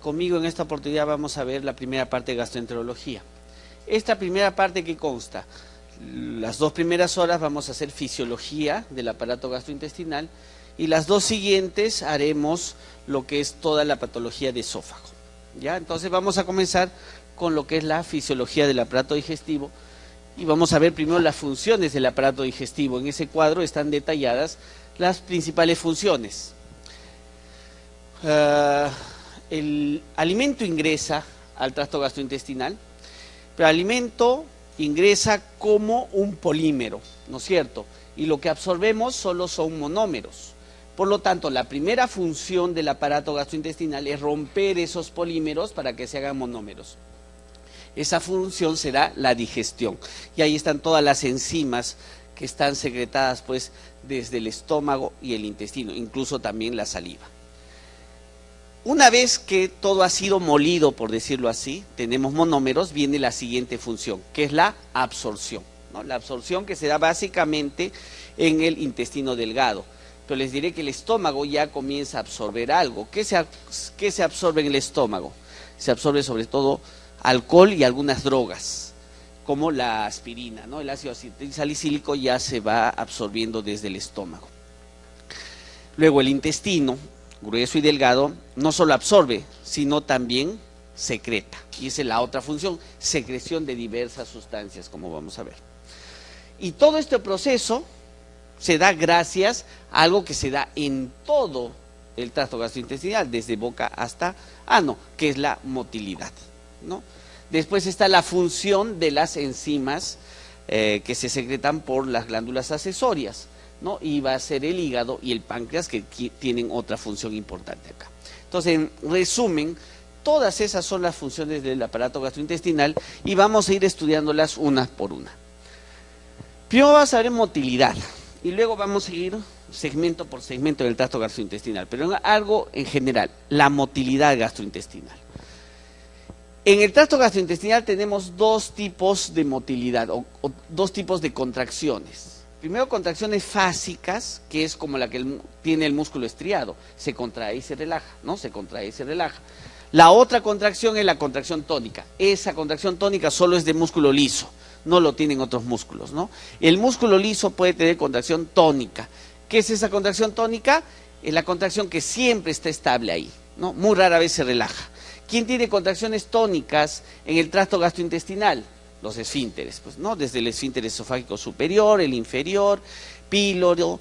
conmigo en esta oportunidad vamos a ver la primera parte de gastroenterología. Esta primera parte, ¿qué consta? Las 2 primeras horas vamos a hacer fisiología del aparato gastrointestinal y las 2 siguientes haremos lo que es toda la patología de esófago. ¿Ya? Entonces vamos a comenzar con lo que es la fisiología del aparato digestivo y vamos a ver primero las funciones del aparato digestivo. En ese cuadro están detalladas las principales funciones. El alimento ingresa al tracto gastrointestinal, pero el alimento ingresa como un polímero, ¿no es cierto? Y lo que absorbemos solo son monómeros. Por lo tanto, la primera función del aparato gastrointestinal es romper esos polímeros para que se hagan monómeros. Esa función será la digestión. Y ahí están todas las enzimas que están secretadas pues desde el estómago y el intestino, incluso también la saliva. Una vez que todo ha sido molido, por decirlo así, tenemos monómeros, viene la siguiente función, que es la absorción, ¿no? La absorción que se da básicamente en el intestino delgado. Pero les diré que el estómago ya comienza a absorber algo. ¿Qué se absorbe en el estómago? Se absorbe sobre todo alcohol y algunas drogas, como la aspirina, ¿no? El ácido salicílico ya se va absorbiendo desde el estómago. Luego el intestino, grueso y delgado, no solo absorbe, sino también secreta. Y esa es la otra función, secreción de diversas sustancias, como vamos a ver. Y todo este proceso se da gracias a algo que se da en todo el tracto gastrointestinal, desde boca hasta ano, que es la motilidad, ¿no? Después está la función de las enzimas que se secretan por las glándulas accesorias, ¿no? Y va a ser el hígado y el páncreas que tienen otra función importante acá. Entonces, en resumen, todas esas son las funciones del aparato gastrointestinal y vamos a ir estudiándolas una por una. Primero vamos a ver motilidad y luego vamos a ir segmento por segmento del tracto gastrointestinal, pero algo en general, la motilidad gastrointestinal. En el tracto gastrointestinal tenemos 2 tipos de motilidad o 2 tipos de contracciones. Primero, contracciones fásicas, que es como la que tiene el músculo estriado, se contrae y se relaja, ¿no? Se contrae y se relaja. La otra contracción es la contracción tónica. Esa contracción tónica solo es de músculo liso, no lo tienen otros músculos, ¿no? El músculo liso puede tener contracción tónica. ¿Qué es esa contracción tónica? Es la contracción que siempre está estable ahí, ¿no? Muy rara vez se relaja. ¿Quién tiene contracciones tónicas en el tracto gastrointestinal? Los esfínteres, pues, ¿no? Desde el esfínter esofágico superior, el inferior, píloro,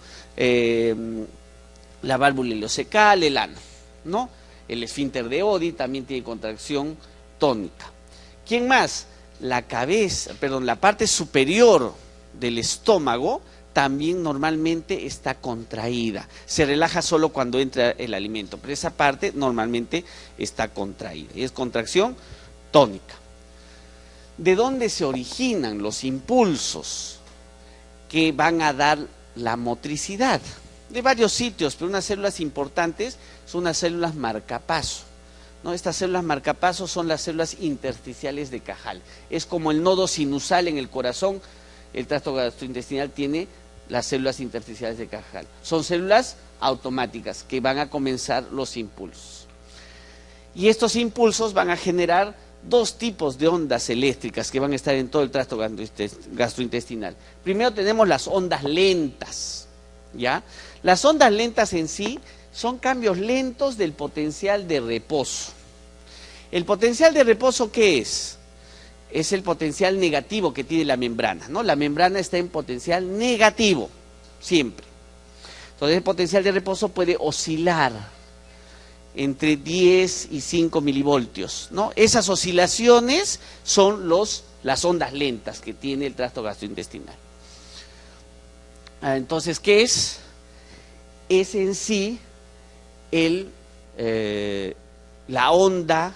la válvula ileocecal, el ano, ¿no? El esfínter de Oddi también tiene contracción tónica. ¿Quién más? La parte superior del estómago también normalmente está contraída. Se relaja solo cuando entra el alimento, pero esa parte normalmente está contraída. Y es contracción tónica. ¿De dónde se originan los impulsos que van a dar la motricidad? De varios sitios, pero unas células importantes son unas células marcapaso, ¿no? Estas células marcapaso son las células intersticiales de Cajal. Es como el nodo sinusal en el corazón. El tracto gastrointestinal tiene las células intersticiales de Cajal. Son células automáticas que van a comenzar los impulsos. Y estos impulsos van a generar 2 tipos de ondas eléctricas que van a estar en todo el tracto gastrointestinal. Primero tenemos las ondas lentas, ¿ya? Las ondas lentas en sí son cambios lentos del potencial de reposo. ¿El potencial de reposo qué es? Es el potencial negativo que tiene la membrana, ¿no? La membrana está en potencial negativo, siempre. Entonces el potencial de reposo puede oscilar entre 10 y 5 milivoltios, ¿no? Esas oscilaciones son las ondas lentas que tiene el tracto gastrointestinal. Entonces, ¿qué es? Es en sí la onda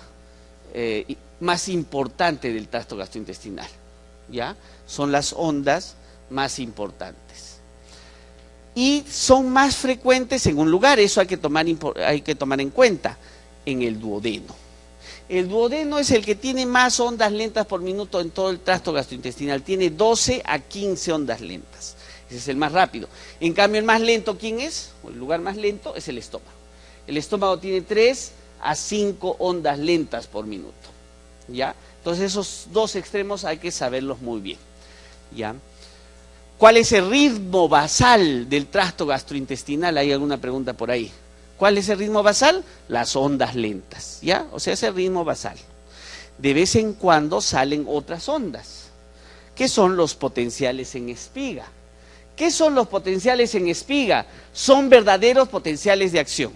más importante del tracto gastrointestinal, ¿ya? Son las ondas más importantes. Y son más frecuentes en un lugar, eso hay que tomar en cuenta, en el duodeno. El duodeno es el que tiene más ondas lentas por minuto en todo el tracto gastrointestinal, tiene 12 a 15 ondas lentas. Ese es el más rápido. En cambio, el más lento, ¿quién es? O el lugar más lento es el estómago. El estómago tiene 3 a 5 ondas lentas por minuto, ¿ya? Entonces esos dos extremos hay que saberlos muy bien, ¿ya? ¿Cuál es el ritmo basal del tracto gastrointestinal? ¿Hay alguna pregunta por ahí? ¿Cuál es el ritmo basal? Las ondas lentas, ¿ya? O sea, es el ritmo basal. De vez en cuando salen otras ondas, que son los potenciales en espiga. ¿Qué son los potenciales en espiga? Son verdaderos potenciales de acción.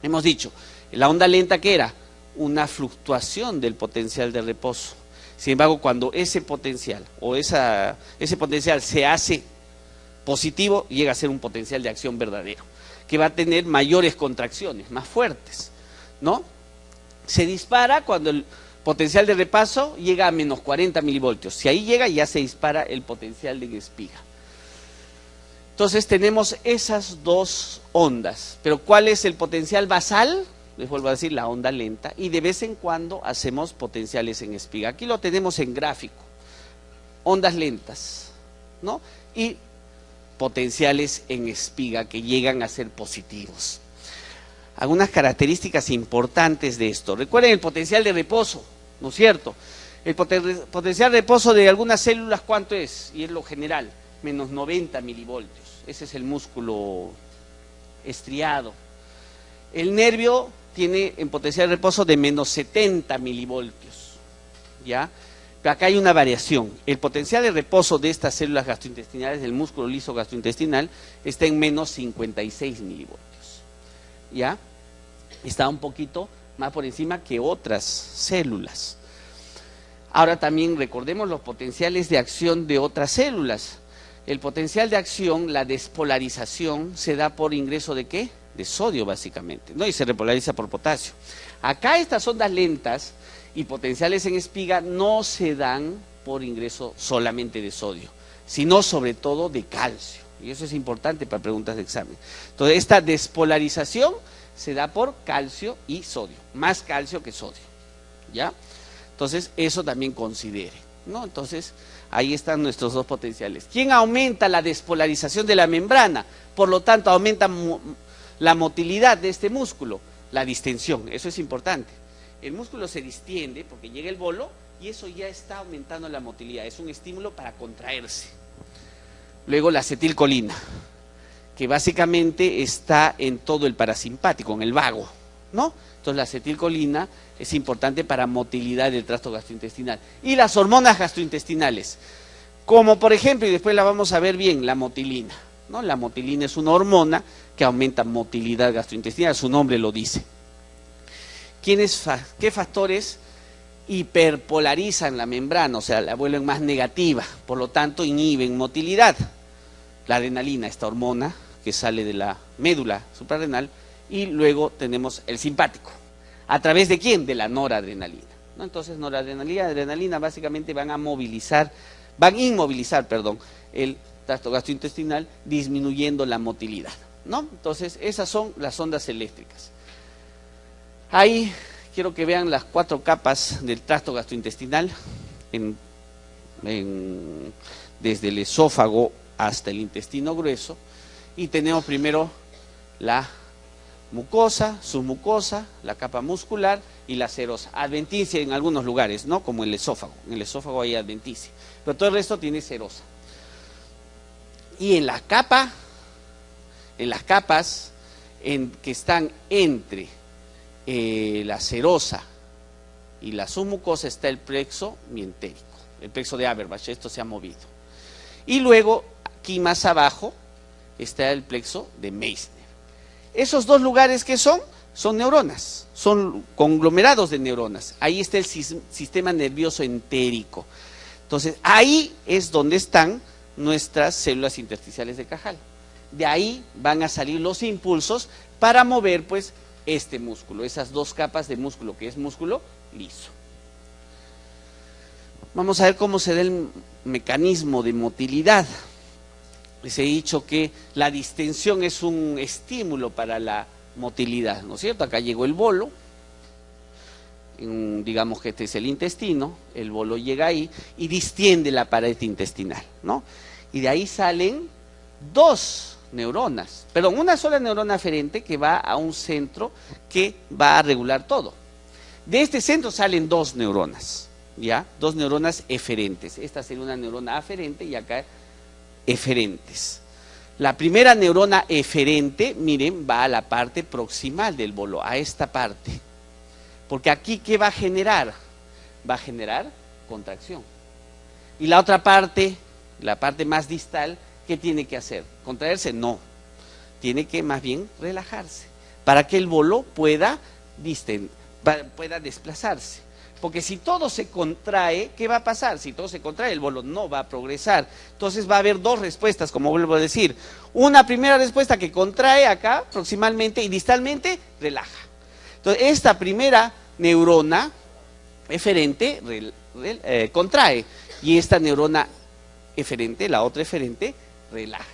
Hemos dicho, la onda lenta, ¿qué era? Una fluctuación del potencial de reposo. Sin embargo, cuando ese potencial o ese potencial se hace positivo, llega a ser un potencial de acción verdadero, que va a tener mayores contracciones, más fuertes, ¿no? Se dispara cuando el potencial de repaso llega a menos 40 milivoltios. Si ahí llega, ya se dispara el potencial de espiga. Entonces tenemos esas dos ondas. Pero ¿cuál es el potencial basal? Les vuelvo a decir, la onda lenta, y de vez en cuando hacemos potenciales en espiga. Aquí lo tenemos en gráfico, ondas lentas, ¿no? Y potenciales en espiga que llegan a ser positivos. Algunas características importantes de esto. Recuerden el potencial de reposo, ¿no es cierto? El potencial de reposo de algunas células, ¿cuánto es? Y es lo general, menos 90 milivoltios. Ese es el músculo estriado. El nervio tiene en potencial de reposo de menos 70 milivoltios, ¿ya? Pero acá hay una variación. El potencial de reposo de estas células gastrointestinales, del músculo liso gastrointestinal, está en menos 56 milivoltios, ¿ya? Está un poquito más por encima que otras células. Ahora también recordemos los potenciales de acción de otras células. El potencial de acción, la despolarización, se da por ingreso ¿de qué? De sodio básicamente, ¿no? Y se repolariza por potasio. Acá estas ondas lentas y potenciales en espiga no se dan por ingreso solamente de sodio, sino sobre todo de calcio. Y eso es importante para preguntas de examen. Entonces, esta despolarización se da por calcio y sodio, más calcio que sodio, ¿ya? Entonces, eso también considere, ¿no? Entonces, ahí están nuestros dos potenciales. ¿Quién aumenta la despolarización de la membrana? Por lo tanto, aumenta la motilidad de este músculo, la distensión, eso es importante. El músculo se distiende porque llega el bolo y eso ya está aumentando la motilidad, es un estímulo para contraerse. Luego la acetilcolina, que básicamente está en todo el parasimpático, en el vago, ¿no? Entonces la acetilcolina es importante para motilidad del tracto gastrointestinal. Y las hormonas gastrointestinales, como por ejemplo, y después la vamos a ver bien, la motilina, ¿no? La motilina es una hormona que aumenta motilidad gastrointestinal, su nombre lo dice. ¿Qué factores hiperpolarizan la membrana? O sea, la vuelven más negativa, por lo tanto inhiben motilidad. La adrenalina, esta hormona que sale de la médula suprarrenal, y luego tenemos el simpático. ¿A través de quién? De la noradrenalina, ¿no? Entonces noradrenalina y adrenalina básicamente van a inmovilizar, el tracto gastrointestinal, disminuyendo la motilidad, ¿no? Entonces esas son las ondas eléctricas. Ahí quiero que vean las 4 capas del tracto gastrointestinal, desde el esófago hasta el intestino grueso, y tenemos primero la mucosa, submucosa, la capa muscular y la serosa. Adventicia en algunos lugares, ¿no? Como el esófago. En el esófago hay adventicia, pero todo el resto tiene serosa. Y en las capas que están entre la serosa y la submucosa está el plexo mientérico, el plexo de Haber-Bach. Esto se ha movido. Y luego, aquí más abajo, está el plexo de Meissner. Esos dos lugares que son neuronas, son conglomerados de neuronas. Ahí está el sistema nervioso entérico. Entonces, ahí es donde están nuestras células intersticiales de Cajal. De ahí van a salir los impulsos para mover, pues, este músculo, esas 2 capas de músculo, que es músculo liso. Vamos a ver cómo se da el mecanismo de motilidad. Les he dicho que la distensión es un estímulo para la motilidad, ¿no es cierto? Acá llegó el bolo, digamos que este es el intestino, el bolo llega ahí y distiende la pared intestinal, ¿no? Y de ahí salen 2 neuronas, perdón, una sola neurona aferente que va a un centro que va a regular todo. De este centro salen dos neuronas, ¿ya? Dos neuronas eferentes. Esta sería una neurona aferente y acá eferentes. La primera neurona eferente, miren, va a la parte proximal del bolo, a esta parte. Porque aquí, ¿qué va a generar? Va a generar contracción. Y la otra parte, la parte más distal, ¿qué tiene que hacer? ¿Contraerse? No. Tiene que más bien relajarse para que el bolo pueda desplazarse. Porque si todo se contrae, ¿qué va a pasar? Si todo se contrae, el bolo no va a progresar. Entonces va a haber dos respuestas, como vuelvo a decir. Una primera respuesta que contrae acá proximalmente y distalmente relaja. Entonces esta primera neurona eferente contrae y esta neurona eferente, la otra eferente, relaja.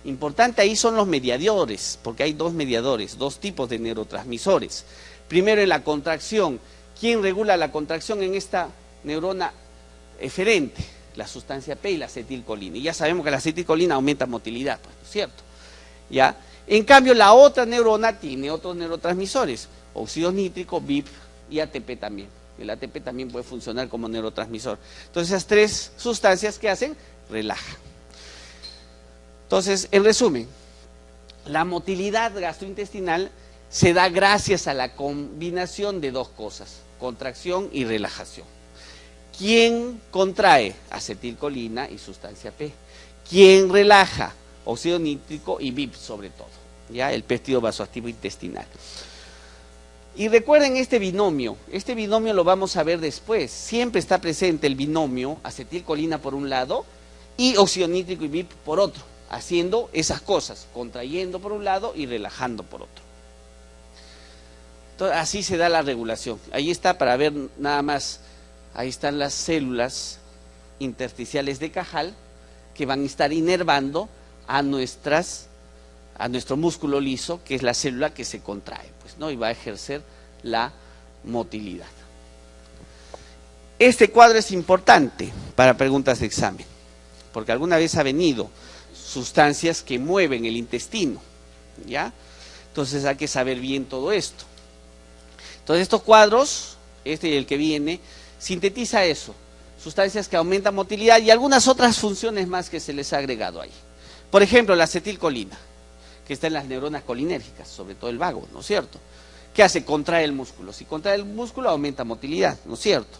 Importante ahí son los mediadores, porque hay dos mediadores, dos tipos de neurotransmisores. Primero en la contracción. ¿Quién regula la contracción en esta neurona eferente? La sustancia P y la acetilcolina. Y ya sabemos que la acetilcolina aumenta motilidad, pues, ¿no es cierto? ¿Ya? En cambio, la otra neurona tiene otros neurotransmisores, óxido nítrico, BIP y ATP también. El ATP también puede funcionar como neurotransmisor. Entonces, esas tres sustancias, ¿qué hacen? Relajan. Entonces, en resumen, la motilidad gastrointestinal se da gracias a la combinación de dos cosas, contracción y relajación. ¿Quién contrae? Acetilcolina y sustancia P. ¿Quién relaja? Óxido nítrico y BIP sobre todo, ¿ya? El péptido vasoactivo intestinal. Y recuerden este binomio lo vamos a ver después, siempre está presente el binomio acetilcolina por un lado y óxido nítrico y BIP por otro, haciendo esas cosas, contrayendo por un lado y relajando por otro. Entonces, así se da la regulación. Ahí está para ver nada más, ahí están las células intersticiales de Cajal que van a estar inervando a nuestro músculo liso, que es la célula que se contrae, pues, ¿no? Y va a ejercer la motilidad. Este cuadro es importante para preguntas de examen, porque alguna vez ha venido sustancias que mueven el intestino, ¿ya? Entonces hay que saber bien todo esto. Entonces estos cuadros, este y el que viene, sintetiza eso, sustancias que aumentan motilidad y algunas otras funciones más que se les ha agregado ahí. Por ejemplo, la acetilcolina, que está en las neuronas colinérgicas, sobre todo el vago, ¿no es cierto? ¿Qué hace? Contrae el músculo. Si contrae el músculo, aumenta motilidad, ¿no es cierto?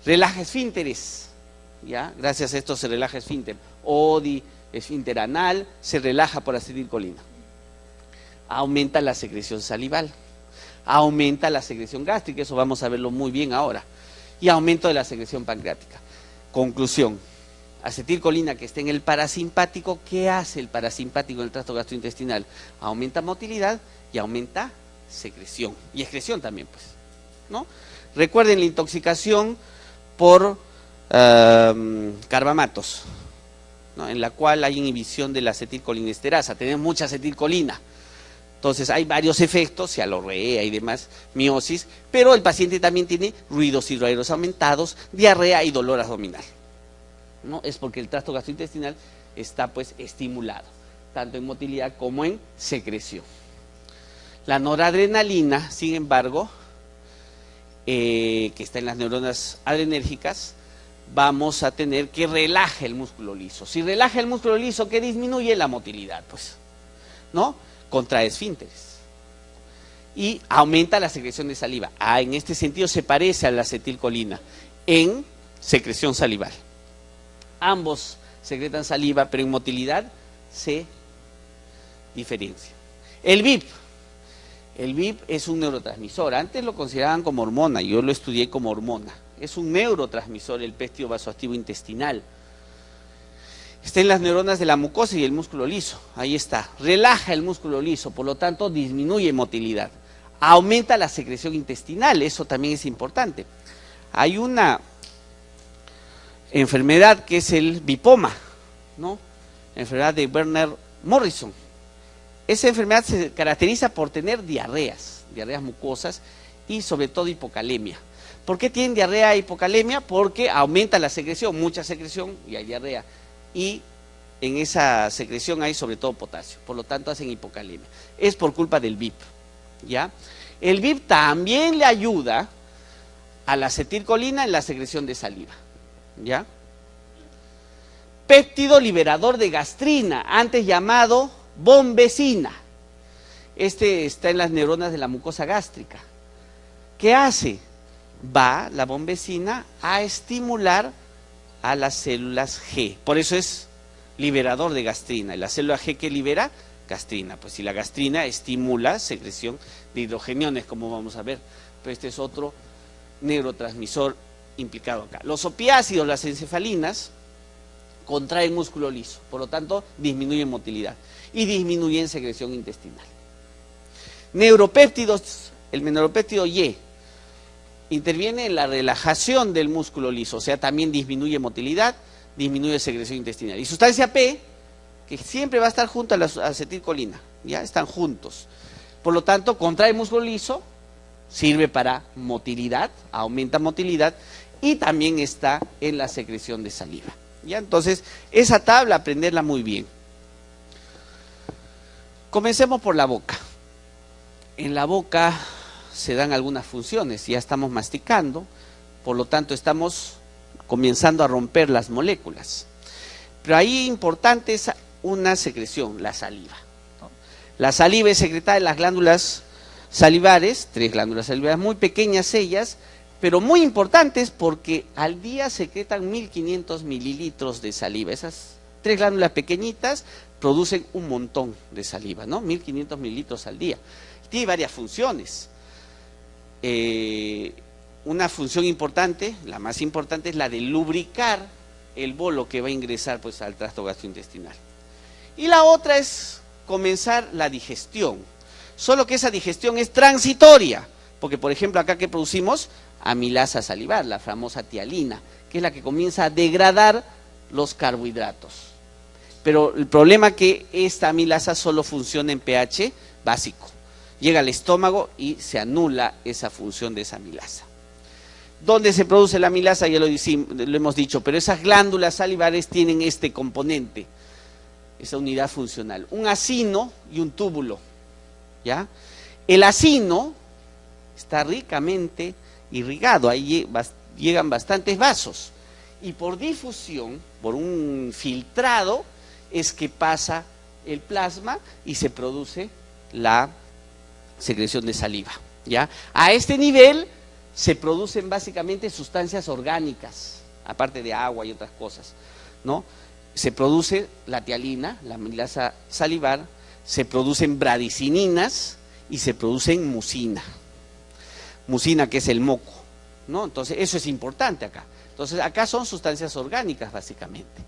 Relaja esfínteres, ¿ya? Gracias a esto se relaja esfínter. ODI, esfínter anal, se relaja por acetilcolina. Aumenta la secreción salival. Aumenta la secreción gástrica, eso vamos a verlo muy bien ahora. Y aumento de la secreción pancreática. Conclusión. Acetilcolina que está en el parasimpático, ¿qué hace el parasimpático en el tracto gastrointestinal? Aumenta motilidad y aumenta secreción. Y excreción también, pues, ¿no? Recuerden la intoxicación por carbamatos, ¿no? En la cual hay inhibición de la acetilcolinesterasa. Tenemos mucha acetilcolina. Entonces hay varios efectos, cialorrea y demás, miosis, pero el paciente también tiene ruidos hidroaéreos aumentados, diarrea y dolor abdominal. ¿No? Es porque el tracto gastrointestinal está pues estimulado, tanto en motilidad como en secreción. La noradrenalina, sin embargo, que está en las neuronas adrenérgicas, vamos a tener que relaje el músculo liso. Si relaja el músculo liso, ¿qué disminuye? La motilidad, pues, ¿no? Contrae esfínteres y aumenta la secreción de saliva. En este sentido se parece a la acetilcolina en secreción salival. Ambos secretan saliva, pero en motilidad se diferencia. El BIP es un neurotransmisor. Antes lo consideraban como hormona, yo lo estudié como hormona. Es un neurotransmisor, el péptido vasoactivo intestinal. Está en las neuronas de la mucosa y el músculo liso. Ahí está. Relaja el músculo liso, por lo tanto disminuye motilidad. Aumenta la secreción intestinal, eso también es importante. Hay una enfermedad que es el bipoma, ¿no? Enfermedad de Werner Morrison. Esa enfermedad se caracteriza por tener diarreas mucosas y sobre todo hipocalemia. ¿Por qué tienen diarrea e hipocalemia? Porque aumenta la secreción, mucha secreción y hay diarrea. Y en esa secreción hay sobre todo potasio, por lo tanto hacen hipocalemia. Es por culpa del BIP, ¿ya? El BIP también le ayuda a la acetilcolina en la secreción de saliva, ¿ya? Péptido liberador de gastrina, antes llamado bombecina. Este está en las neuronas de la mucosa gástrica. ¿Qué hace? Va la bombecina a estimular a las células G. Por eso es liberador de gastrina. Y la célula G que libera gastrina. Pues si la gastrina estimula secreción de hidrogeniones, como vamos a ver. Pero este es otro neurotransmisor implicado acá. Los opiácidos, las encefalinas, contraen músculo liso. Por lo tanto, disminuyen motilidad. Y disminuyen secreción intestinal. Neuropéptidos, el neuropéptido Y interviene en la relajación del músculo liso, o sea, también disminuye motilidad, disminuye secreción intestinal. Y sustancia P, que siempre va a estar junto a la acetilcolina, ya están juntos. Por lo tanto, contrae músculo liso, sirve para motilidad, aumenta motilidad, y también está en la secreción de saliva. ¿Ya? Entonces, esa tabla, aprenderla muy bien. Comencemos por la boca. En la boca se dan algunas funciones, ya estamos masticando, por lo tanto estamos comenzando a romper las moléculas. Pero ahí importante es una secreción, la saliva, ¿no? La saliva es secretada en las glándulas salivares, 3 glándulas salivares muy pequeñas ellas, pero muy importantes porque al día secretan 1500 mililitros de saliva. Esas 3 glándulas pequeñitas producen un montón de saliva, ¿no? 1500 mililitros al día. Tiene varias funciones. Una función importante, la más importante, es la de lubricar el bolo que va a ingresar pues al tracto gastrointestinal. Y la otra es comenzar la digestión, solo que esa digestión es transitoria, porque por ejemplo acá que producimos amilasa salivar, la famosa tialina, que es la que comienza a degradar los carbohidratos. Pero el problema es que esta amilasa solo funciona en pH básico. Llega al estómago y se anula esa función de esa amilasa. ¿Dónde se produce la amilasa? Ya lo hemos dicho, pero esas glándulas salivares tienen este componente, esa unidad funcional, un acino y un túbulo, ¿ya? El acino está ricamente irrigado, ahí llegan bastantes vasos, y por difusión, por un filtrado, es que pasa el plasma y se produce la secreción de saliva, ¿ya? A este nivel se producen básicamente sustancias orgánicas, aparte de agua y otras cosas, ¿no? Se produce la tialina, la amilasa salivar, se producen bradicininas y se producen mucina. Mucina, que es el moco, ¿no? Entonces, eso es importante acá. Entonces, acá son sustancias orgánicas, básicamente.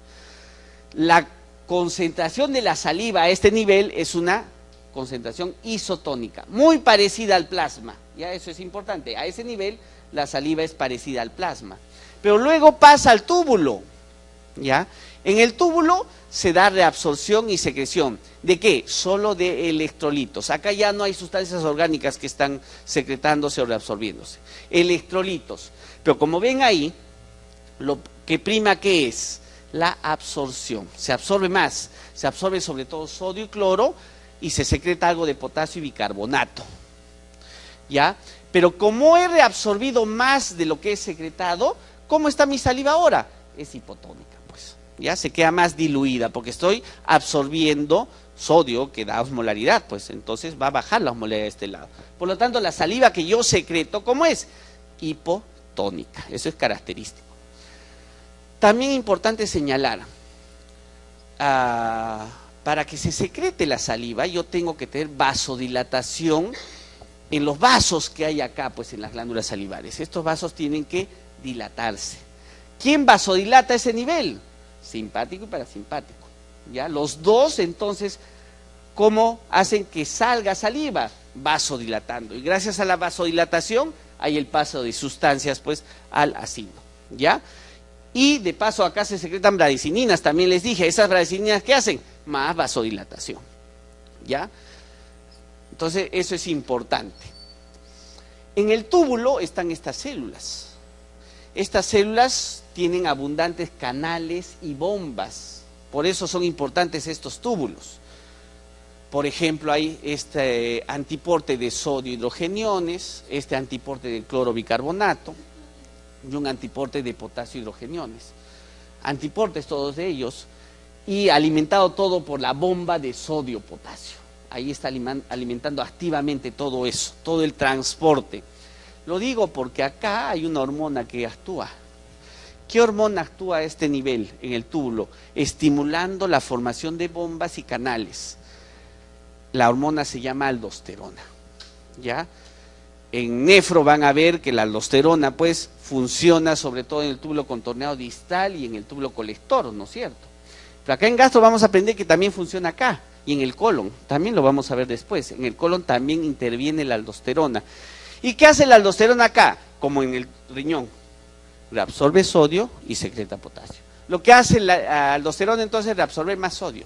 La concentración de la saliva a este nivel es una concentración isotónica, muy parecida al plasma, ya eso es importante. A ese nivel la saliva es parecida al plasma, pero luego pasa al túbulo, ¿ya? En el túbulo se da reabsorción y secreción. ¿De qué? Solo de electrolitos. Acá ya no hay sustancias orgánicas que están secretándose o reabsorbiéndose. Electrolitos. Pero como ven ahí, lo que prima, ¿qué es? La absorción. Se absorbe más. Se absorbe sobre todo sodio y cloro, y se secreta algo de potasio y bicarbonato, ¿ya? Pero como he reabsorbido más de lo que he secretado, ¿cómo está mi saliva ahora? Es hipotónica, pues, ya se queda más diluida, porque estoy absorbiendo sodio que da osmolaridad, pues entonces va a bajar la osmolaridad de este lado. Por lo tanto, la saliva que yo secreto, ¿cómo es? Hipotónica, eso es característico. También importante señalar, para que se secrete la saliva, yo tengo que tener vasodilatación en los vasos que hay acá, pues en las glándulas salivares. Estos vasos tienen que dilatarse. ¿Quién vasodilata ese nivel? Simpático y parasimpático, ¿ya? Los dos, entonces, ¿cómo hacen que salga saliva? Vasodilatando. Y gracias a la vasodilatación hay el paso de sustancias, pues, al acino, ¿ya? Y de paso acá se secretan bradicininas, también les dije, esas bradicininas ¿qué hacen? Más vasodilatación, ¿ya? Entonces eso es importante. En el túbulo están estas células tienen abundantes canales y bombas, Por eso son importantes estos túbulos. Por ejemplo, hay este antiporte de sodio hidrogeniones, este antiporte de cloro bicarbonato y un antiporte de potasio hidrogeniones. Antiportes todos ellos y alimentado todo por la bomba de sodio-potasio. Ahí está alimentando activamente todo eso, todo el transporte. Lo digo porque acá hay una hormona que actúa. ¿Qué hormona actúa a este nivel en el túbulo? Estimulando la formación de bombas y canales. La hormona se llama aldosterona, ¿ya? En nefro van a ver que la aldosterona pues funciona sobre todo en el túbulo contorneado distal y en el túbulo colector, ¿no es cierto? Pero acá en gastro vamos a aprender que también funciona acá y en el colon, también lo vamos a ver después. En el colon también interviene la aldosterona. ¿Y qué hace la aldosterona acá? Como en el riñón, reabsorbe sodio y secreta potasio. Lo que hace la aldosterona entonces es reabsorber más sodio.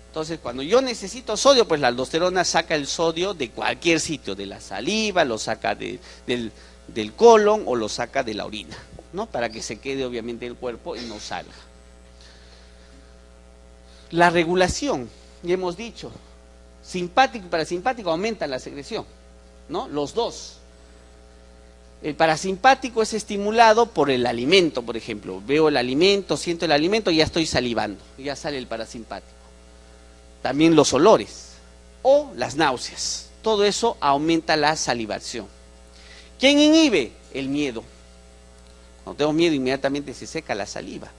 Entonces, cuando yo necesito sodio, pues la aldosterona saca el sodio de cualquier sitio, de la saliva, lo saca del colon o lo saca de la orina, ¿no? Para que se quede obviamente en el cuerpo y no salga. La regulación, ya hemos dicho, simpático y parasimpático aumentan la secreción, ¿no? Los dos. El parasimpático es estimulado por el alimento, por ejemplo. Veo el alimento, siento el alimento y ya estoy salivando, ya sale el parasimpático. También los olores o las náuseas. Todo eso aumenta la salivación. ¿Quién inhibe? El miedo. Cuando tengo miedo, inmediatamente se seca la saliva.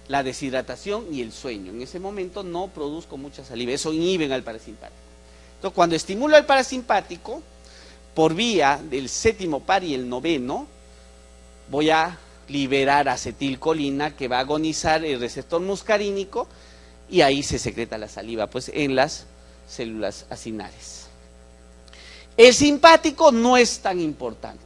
La deshidratación y el sueño. En ese momento no produzco mucha saliva. Eso inhiben al parasimpático. Entonces, cuando estimulo al parasimpático, por vía del séptimo par y el noveno, voy a liberar acetilcolina que va a agonizar el receptor muscarínico y ahí se secreta la saliva, pues en las células acinares. El simpático no es tan importante.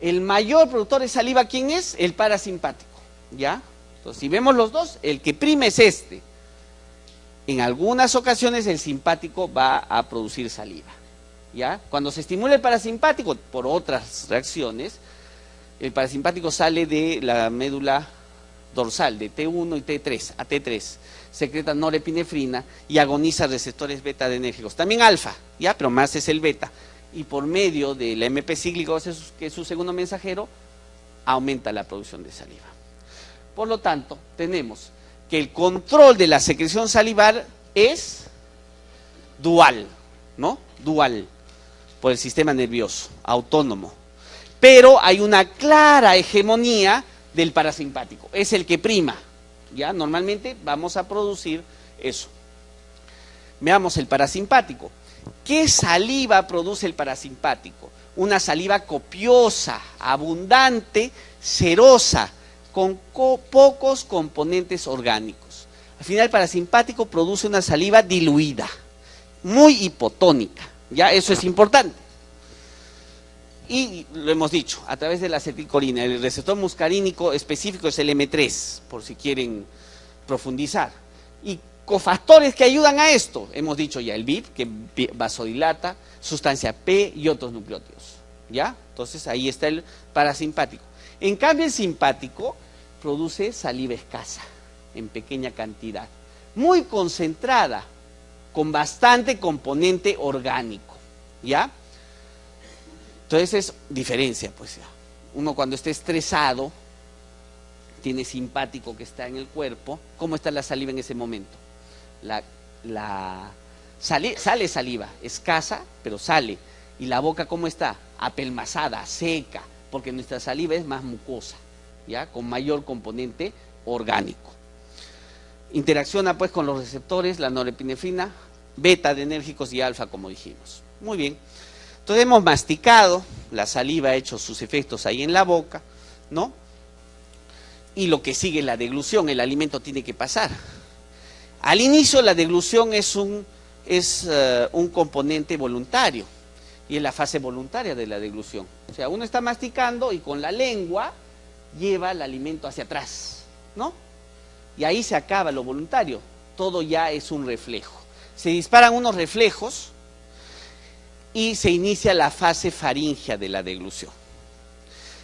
El mayor productor de saliva, ¿quién es? El parasimpático, ¿ya? Entonces, si vemos los dos, el que prime es este. En algunas ocasiones el simpático va a producir saliva, ¿ya? Cuando se estimula el parasimpático, por otras reacciones, el parasimpático sale de la médula dorsal, de T1 y T3 a T3, secreta norepinefrina y agoniza receptores beta adrenérgicos, también alfa, ya, pero más es el beta, y por medio del MP cíclico, que es su segundo mensajero, aumenta la producción de saliva. Por lo tanto, tenemos que el control de la secreción salivar es dual, ¿no? Dual, por el sistema nervioso, autónomo, pero hay una clara hegemonía del parasimpático, es el que prima, ¿ya? Normalmente vamos a producir eso. Veamos el parasimpático. ¿Qué saliva produce el parasimpático? Una saliva copiosa, abundante, cerosa, con pocos componentes orgánicos. Al final el parasimpático produce una saliva diluida, muy hipotónica, ¿ya? Eso es importante. Y lo hemos dicho, a través de la acetilcolina, el receptor muscarínico específico es el M3, por si quieren profundizar. Y cofactores que ayudan a esto, hemos dicho ya el BIP, que vasodilata, sustancia P y otros nucleótidos, ¿ya? Entonces ahí está el parasimpático. En cambio el simpático produce saliva escasa, en pequeña cantidad, muy concentrada, con bastante componente orgánico, ¿ya? Entonces es diferencia, pues. Uno cuando esté estresado, tiene simpático que está en el cuerpo. ¿Cómo está la saliva en ese momento? Sale saliva, escasa, pero sale. ¿Y la boca cómo está? Apelmazada, seca, porque nuestra saliva es más mucosa, ¿ya? Con mayor componente orgánico. Interacciona pues con los receptores, la norepinefrina, beta adrenérgicos y alfa, como dijimos. Muy bien. Entonces hemos masticado, la saliva ha hecho sus efectos ahí en la boca, ¿no? Y lo que sigue es la deglución, el alimento tiene que pasar. Al inicio la deglución es un componente voluntario, y es la fase voluntaria de la deglución. O sea, uno está masticando y con la lengua lleva el alimento hacia atrás, ¿no? Y ahí se acaba lo voluntario, todo ya es un reflejo. Se disparan unos reflejos y se inicia la fase faríngea de la deglución,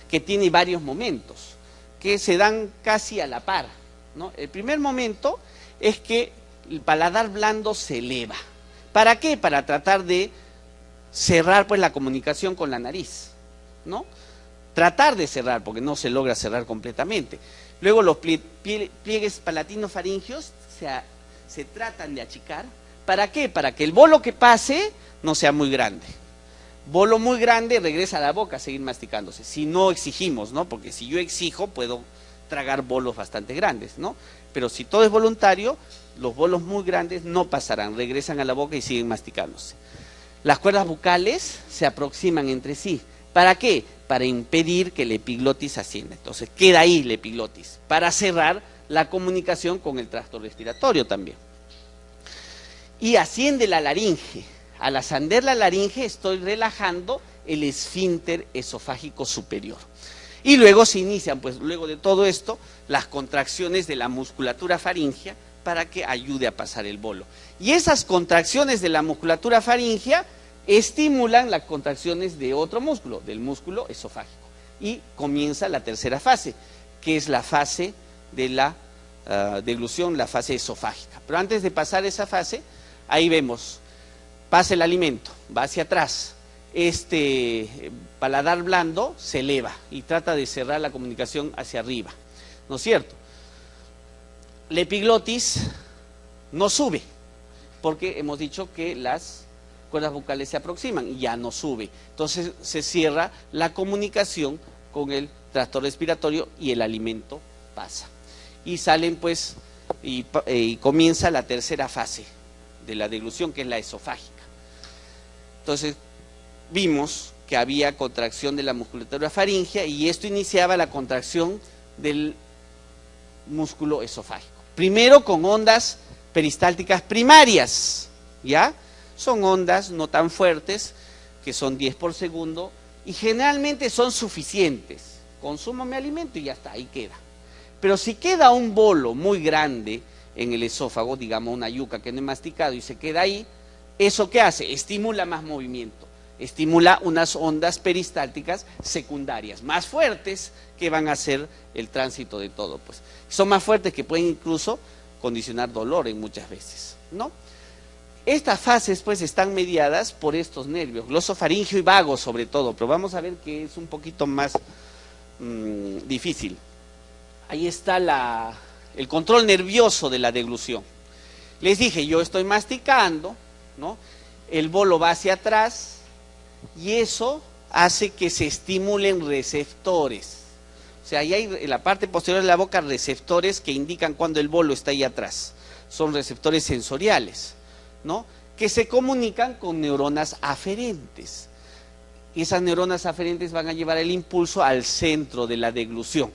que tiene varios momentos, que se dan casi a la par, ¿no? El primer momento es que el paladar blando se eleva. ¿Para qué? Para tratar de cerrar pues la comunicación con la nariz, ¿no? Tratar de cerrar, porque no se logra cerrar completamente. Luego los pliegues palatino-faringios se tratan de achicar. ¿Para qué? Para que el bolo que pase no sea muy grande. Bolo muy grande regresa a la boca a seguir masticándose. Si no exigimos, ¿no? Porque si yo exijo, puedo tragar bolos bastante grandes, ¿no? Pero si todo es voluntario, los bolos muy grandes no pasarán, regresan a la boca y siguen masticándose. Las cuerdas bucales se aproximan entre sí. ¿Para qué? Para impedir que la epiglotis ascienda. Entonces queda ahí la epiglotis, para cerrar la comunicación con el tracto respiratorio también. Y asciende la laringe. Al ascender la laringe estoy relajando el esfínter esofágico superior. Y luego se inician, pues luego de todo esto, las contracciones de la musculatura faríngea para que ayude a pasar el bolo. Y esas contracciones de la musculatura faríngea estimulan las contracciones de otro músculo, del músculo esofágico. Y comienza la tercera fase, que es la fase de la deglución, la fase esofágica. Pero antes de pasar esa fase, ahí vemos, pasa el alimento, va hacia atrás, este paladar blando se eleva y trata de cerrar la comunicación hacia arriba, ¿no es cierto? La epiglotis no sube, porque hemos dicho que las cuerdas bucales se aproximan y ya no sube. Entonces se cierra la comunicación con el tracto respiratorio y el alimento pasa. Y salen pues, y comienza la tercera fase de la deglución, que es la esofágica. Entonces vimos que había contracción de la musculatura faríngea y esto iniciaba la contracción del músculo esofágico. Primero con ondas peristálticas primarias, ¿ya? Son ondas no tan fuertes, que son 10 por segundo, y generalmente son suficientes. Consumo mi alimento y ya está, ahí queda. Pero si queda un bolo muy grande en el esófago, digamos una yuca que no he masticado y se queda ahí, ¿eso qué hace? Estimula más movimiento, estimula unas ondas peristálticas secundarias, más fuertes, que van a hacer el tránsito de todo, pues. Son más fuertes que pueden incluso condicionar dolor en muchas veces, ¿no? Estas fases pues están mediadas por estos nervios, glosofaringio y vago sobre todo, pero vamos a ver que es un poquito más difícil. Ahí está el control nervioso de la deglución. Les dije, yo estoy masticando, ¿no? El bolo va hacia atrás y eso hace que se estimulen receptores. O sea, ahí hay en la parte posterior de la boca receptores que indican cuando el bolo está ahí atrás. Son receptores sensoriales, ¿no? Que se comunican con neuronas aferentes. Y esas neuronas aferentes van a llevar el impulso al centro de la deglución.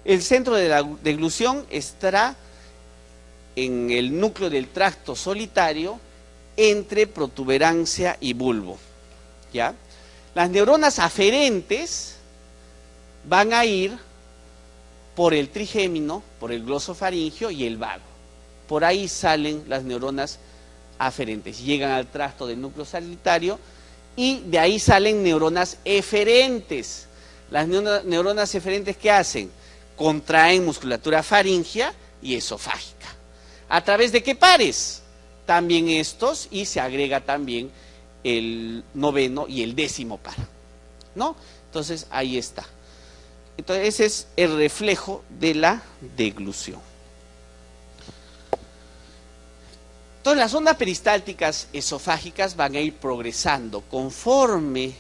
El centro de la deglución estará en el núcleo del tracto solitario entre protuberancia y bulbo, ¿ya? Las neuronas aferentes van a ir por el trigémino, por el glosofaringio y el vago. Por ahí salen las neuronas aferentes, llegan al tracto del núcleo solitario y de ahí salen neuronas eferentes. Las neuronas eferentes, ¿qué hacen? Contraen musculatura faríngea y esofágica. ¿A través de qué pares? También estos, y se agrega también el noveno y el 10º par, ¿no? Entonces ahí está. Entonces ese es el reflejo de la deglución. Entonces las ondas peristálticas esofágicas van a ir progresando conforme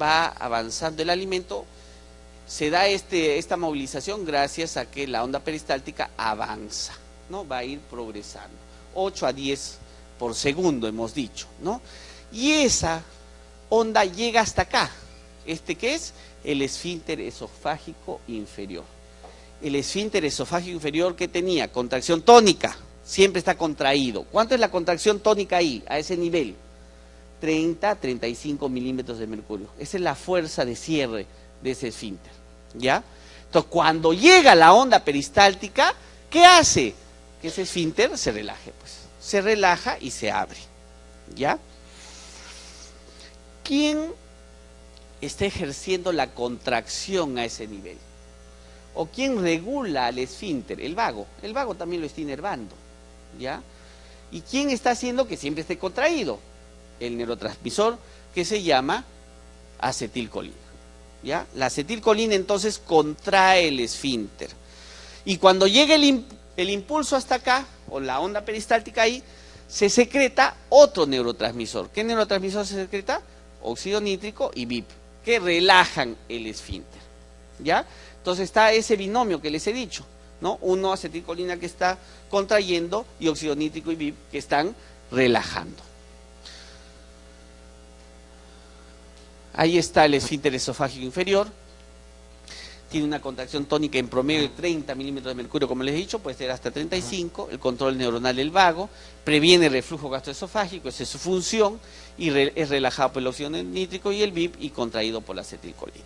va avanzando el alimento. Se da esta movilización gracias a que la onda peristáltica avanza, ¿no? Va a ir progresando. 8 a 10 por segundo hemos dicho, ¿no? Y esa onda llega hasta acá. ¿Qué es? El esfínter esofágico inferior. El esfínter esofágico inferior, ¿qué tenía? Contracción tónica, siempre está contraído. ¿Cuánto es la contracción tónica ahí, a ese nivel? 30 a 35 milímetros de mercurio. Esa es la fuerza de cierre de ese esfínter, ¿ya? Entonces, cuando llega la onda peristáltica, ¿qué hace? Que ese esfínter se relaje, pues. Se relaja y se abre, ¿ya? ¿Quién está ejerciendo la contracción a ese nivel? o quién regula al esfínter, el vago también lo está inervando, ¿ya? ¿Y quién está haciendo que siempre esté contraído? El neurotransmisor que se llama acetilcolina, ¿ya? La acetilcolina entonces contrae el esfínter. Y cuando llega el impulso hasta acá, o la onda peristáltica ahí, se secreta otro neurotransmisor. ¿Qué neurotransmisor se secreta? Óxido nítrico y VIP, que relajan el esfínter, ¿ya? Entonces está ese binomio que les he dicho, ¿no? Uno, acetilcolina que está contrayendo, y óxido nítrico y VIP que están relajando. Ahí está el esfínter esofágico inferior. Tiene una contracción tónica en promedio de 30 milímetros de mercurio, como les he dicho, puede ser hasta 35, el control neuronal del vago, previene el reflujo gastroesofágico, esa es su función, y es relajado por el óxido nítrico y el VIP y contraído por la acetilcolina.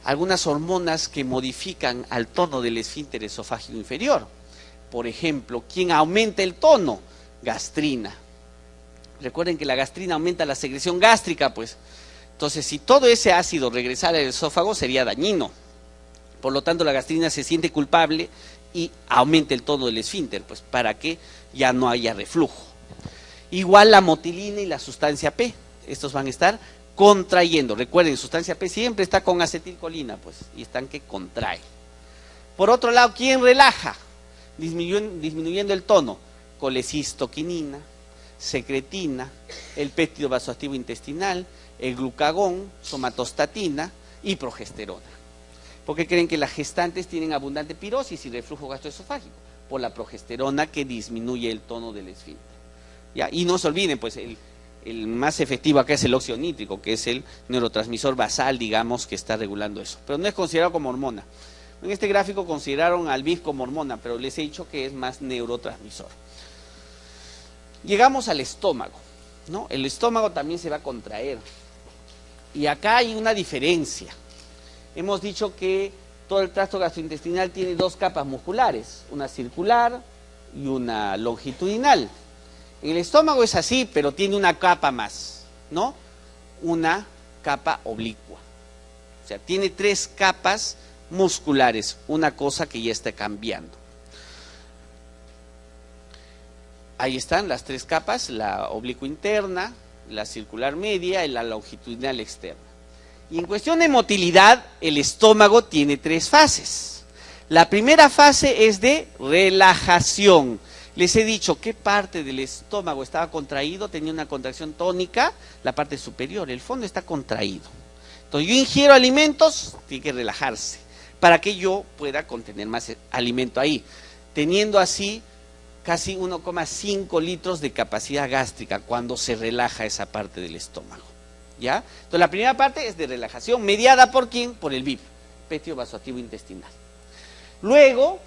Algunas hormonas que modifican al tono del esfínter esofágico inferior. Por ejemplo, ¿quién aumenta el tono? Gastrina. Recuerden que la gastrina aumenta la secreción gástrica, pues. Entonces, si todo ese ácido regresara al esófago, sería dañino. Por lo tanto, la gastrina se siente culpable y aumenta el tono del esfínter, pues, para que ya no haya reflujo. Igual la motilina y la sustancia P. Estos van a estar contrayendo. Recuerden, sustancia P siempre está con acetilcolina, pues, y están que contraen. Por otro lado, ¿quién relaja? Disminuyendo el tono. Colecistoquinina, secretina, el péptido vasoactivo intestinal, el glucagón, somatostatina y progesterona. ¿Por qué creen que las gestantes tienen abundante pirosis y reflujo gastroesofágico? Por la progesterona que disminuye el tono del esfínter. ¿Ya? Y no se olviden, pues el más efectivo acá es el óxido nítrico, que es el neurotransmisor basal, digamos, que está regulando eso. Pero no es considerado como hormona. En este gráfico consideraron al VIP como hormona, pero les he dicho que es más neurotransmisor. Llegamos al estómago, ¿no? El estómago también se va a contraer. Y acá hay una diferencia. Hemos dicho que todo el tracto gastrointestinal tiene dos capas musculares, una circular y una longitudinal. En el estómago es así, pero tiene una capa más, ¿no? Una capa oblicua. O sea, tiene 3 capas musculares, una cosa que ya está cambiando. Ahí están las 3 capas, la oblicua interna, la circular media y la longitudinal externa. Y en cuestión de motilidad, el estómago tiene 3 fases. La primera fase es de relajación. Les he dicho qué parte del estómago estaba contraído, tenía una contracción tónica, la parte superior, el fondo está contraído. Entonces yo ingiero alimentos, tiene que relajarse, para que yo pueda contener más alimento ahí, teniendo así casi 1,5 litros de capacidad gástrica cuando se relaja esa parte del estómago, ¿ya? Entonces la primera parte es de relajación, mediada ¿por quién? Por el VIP, péptido vasoactivo intestinal. Luego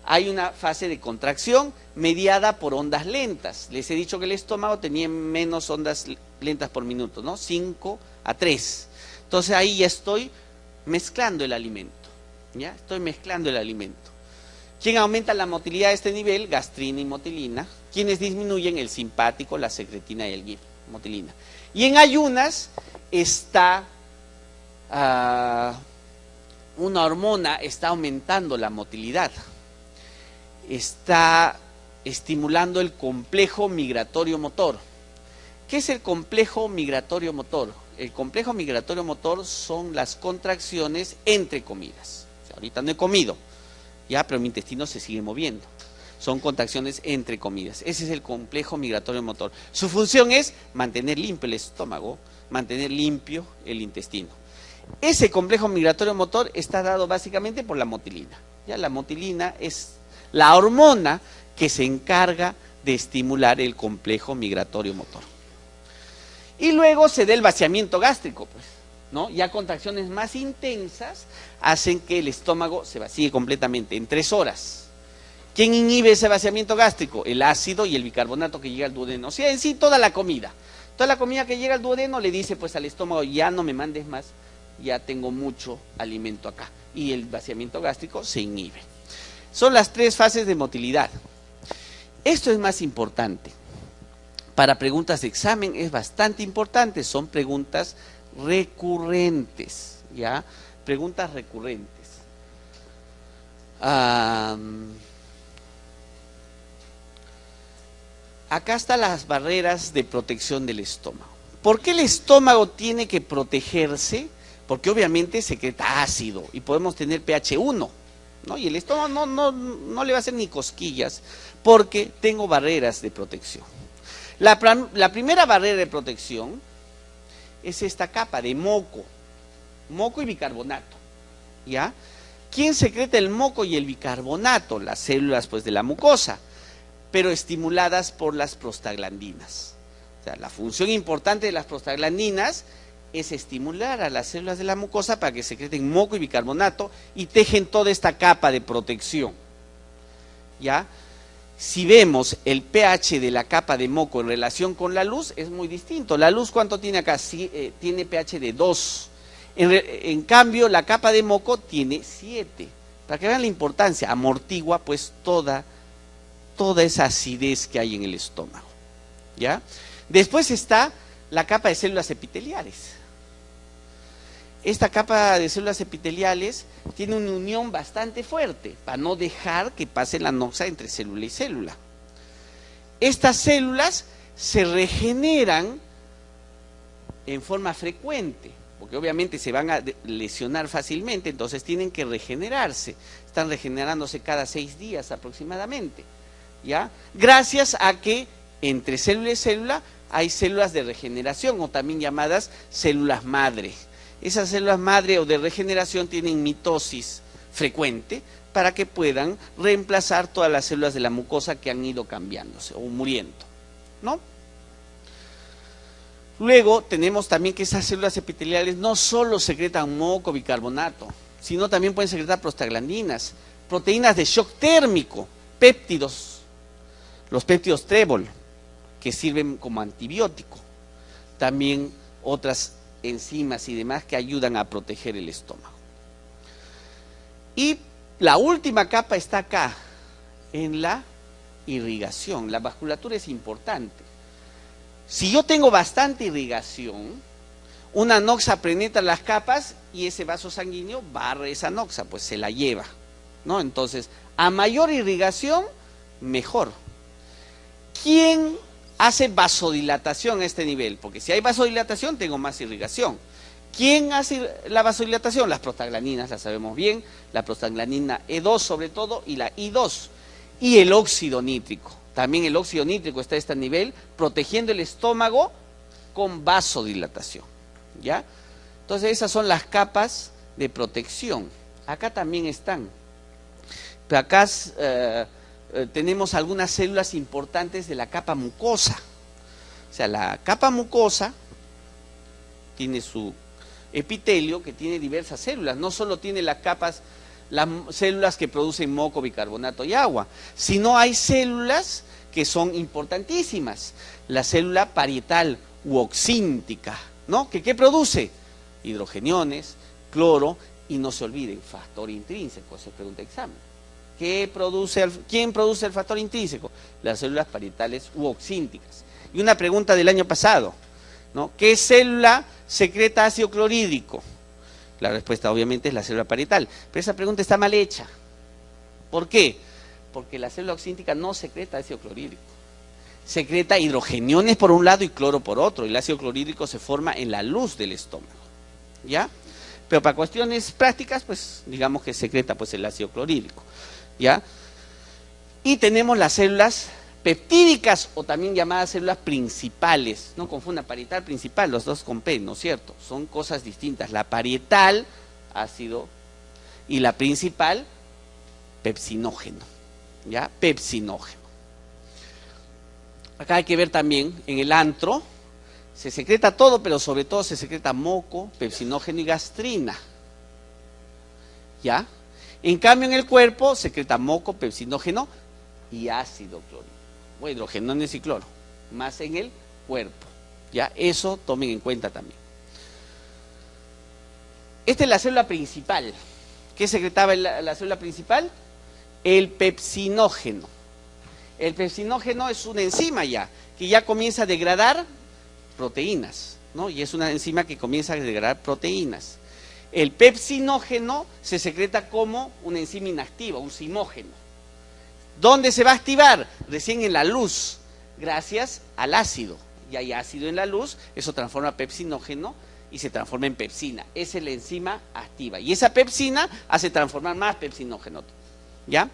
hay una fase de contracción mediada por ondas lentas. Les he dicho que el estómago tenía menos ondas lentas por minuto, ¿no? 5 a 3. Entonces ahí ya estoy mezclando el alimento, ¿ya? Estoy mezclando el alimento. ¿Quién aumenta la motilidad a este nivel? Gastrina y motilina. ¿Quiénes disminuyen? El simpático, la secretina y el GIP, motilina. Y en ayunas está una hormona, está aumentando la motilidad. Está estimulando el complejo migratorio motor. ¿Qué es el complejo migratorio motor? El complejo migratorio motor son las contracciones entre comidas. O sea, ahorita no he comido, ya, pero mi intestino se sigue moviendo. Son contracciones entre comidas. Ese es el complejo migratorio motor. Su función es mantener limpio el estómago, mantener limpio el intestino. Ese complejo migratorio motor está dado básicamente por la motilina. Ya, la motilina es la hormona que se encarga de estimular el complejo migratorio motor. Y luego se da el vaciamiento gástrico, pues, ¿no? Ya contracciones más intensas hacen que el estómago se vacíe completamente en 3 horas. ¿Quién inhibe ese vaciamiento gástrico? El ácido y el bicarbonato que llega al duodeno. O sea, en sí toda la comida. Toda la comida que llega al duodeno le dice pues al estómago, ya no me mandes más, ya tengo mucho alimento acá. Y el vaciamiento gástrico se inhibe. Son las 3 fases de motilidad. Esto es más importante. Para preguntas de examen es bastante importante. Son preguntas recurrentes, ¿ya? Preguntas recurrentes. Acá están las barreras de protección del estómago. ¿Por qué el estómago tiene que protegerse? Porque obviamente secreta ácido y podemos tener pH 1, ¿no? Y el estómago no le va a hacer ni cosquillas porque tengo barreras de protección. La primera barrera de protección es esta capa de moco y bicarbonato, ¿ya? ¿Quién secreta el moco y el bicarbonato? Las células, pues, de la mucosa, pero estimuladas por las prostaglandinas. O sea, la función importante de las prostaglandinas es estimular a las células de la mucosa para que secreten moco y bicarbonato y tejen toda esta capa de protección, ¿ya? Si vemos el pH de la capa de moco en relación con la luz, es muy distinto. La luz, ¿cuánto tiene acá? Sí, tiene pH de 2. En cambio, la capa de moco tiene 7. Para que vean la importancia, amortigua pues toda esa acidez que hay en el estómago, ¿ya? Después está la capa de células epiteliales. Esta capa de células epiteliales tiene una unión bastante fuerte para no dejar que pase la noxa entre célula y célula. Estas células se regeneran en forma frecuente, porque obviamente se van a lesionar fácilmente, entonces tienen que regenerarse. Están regenerándose cada 6 días aproximadamente, ¿ya? Gracias a que entre célula y célula hay células de regeneración o también llamadas células madre. Esas células madre o de regeneración tienen mitosis frecuente para que puedan reemplazar todas las células de la mucosa que han ido cambiándose o muriendo, ¿no? Luego tenemos también que esas células epiteliales no solo secretan moco, bicarbonato, sino también pueden secretar prostaglandinas, proteínas de shock térmico, péptidos, los péptidos trébol, que sirven como antibiótico, también otras enzimas y demás que ayudan a proteger el estómago. Y la última capa está acá, en la irrigación. La vasculatura es importante. Si yo tengo bastante irrigación, una noxa penetra las capas y ese vaso sanguíneo barre esa noxa, pues se la lleva, ¿no? Entonces, a mayor irrigación, mejor. ¿Quién hace vasodilatación a este nivel? Porque si hay vasodilatación, tengo más irrigación. ¿Quién hace la vasodilatación? Las prostaglandinas, las sabemos bien, la prostaglandina E2 sobre todo y la I2. Y el óxido nítrico. También el óxido nítrico está a este nivel, protegiendo el estómago con vasodilatación, ¿ya? Entonces esas son las capas de protección. Acá también están. Pero acá tenemos algunas células importantes de la capa mucosa. O sea, la capa mucosa tiene su epitelio que tiene diversas células. No solo tiene las capas, las células que producen moco, bicarbonato y agua, sino hay células que son importantísimas. La célula parietal u oxíntica, ¿no? ¿Qué produce? Hidrogeniones, cloro y no se olviden, factor intrínseco, se pregunta el examen. ¿Quién produce el factor intrínseco? Las células parietales u oxínticas. Y una pregunta del año pasado, ¿no? ¿Qué célula secreta ácido clorhídrico? La respuesta obviamente es la célula parietal, pero esa pregunta está mal hecha. ¿Por qué? Porque la célula oxíntica no secreta ácido clorhídrico. Secreta hidrogeniones por un lado y cloro por otro, y el ácido clorhídrico se forma en la luz del estómago, ¿ya? Pero para cuestiones prácticas, pues digamos que secreta pues el ácido clorhídrico, ¿ya? Y tenemos las células peptídicas o también llamadas células principales. No confundan parietal, principal, los dos con P, ¿no es cierto? Son cosas distintas. La parietal, ácido, y la principal, pepsinógeno, ¿ya? Pepsinógeno. Acá hay que ver también, en el antro, se secreta todo, pero sobre todo se secreta moco, pepsinógeno y gastrina, ¿ya? En cambio en el cuerpo secreta moco, pepsinógeno y ácido clorhídrico, o hidrogeniones y cloro, más en el cuerpo, ¿ya? Eso tomen en cuenta también. Esta es la célula principal. ¿Qué secretaba la célula principal? El pepsinógeno. El pepsinógeno es una enzima ya, que ya comienza a degradar proteínas, ¿no? Y es una enzima que comienza a degradar proteínas. El pepsinógeno se secreta como una enzima inactiva, un zimógeno. ¿Dónde se va a activar? Recién en la luz, gracias al ácido. Y hay ácido en la luz, eso transforma pepsinógeno y se transforma en pepsina. Esa es la enzima activa. Y esa pepsina hace transformar más pepsinógeno. ¿Ya?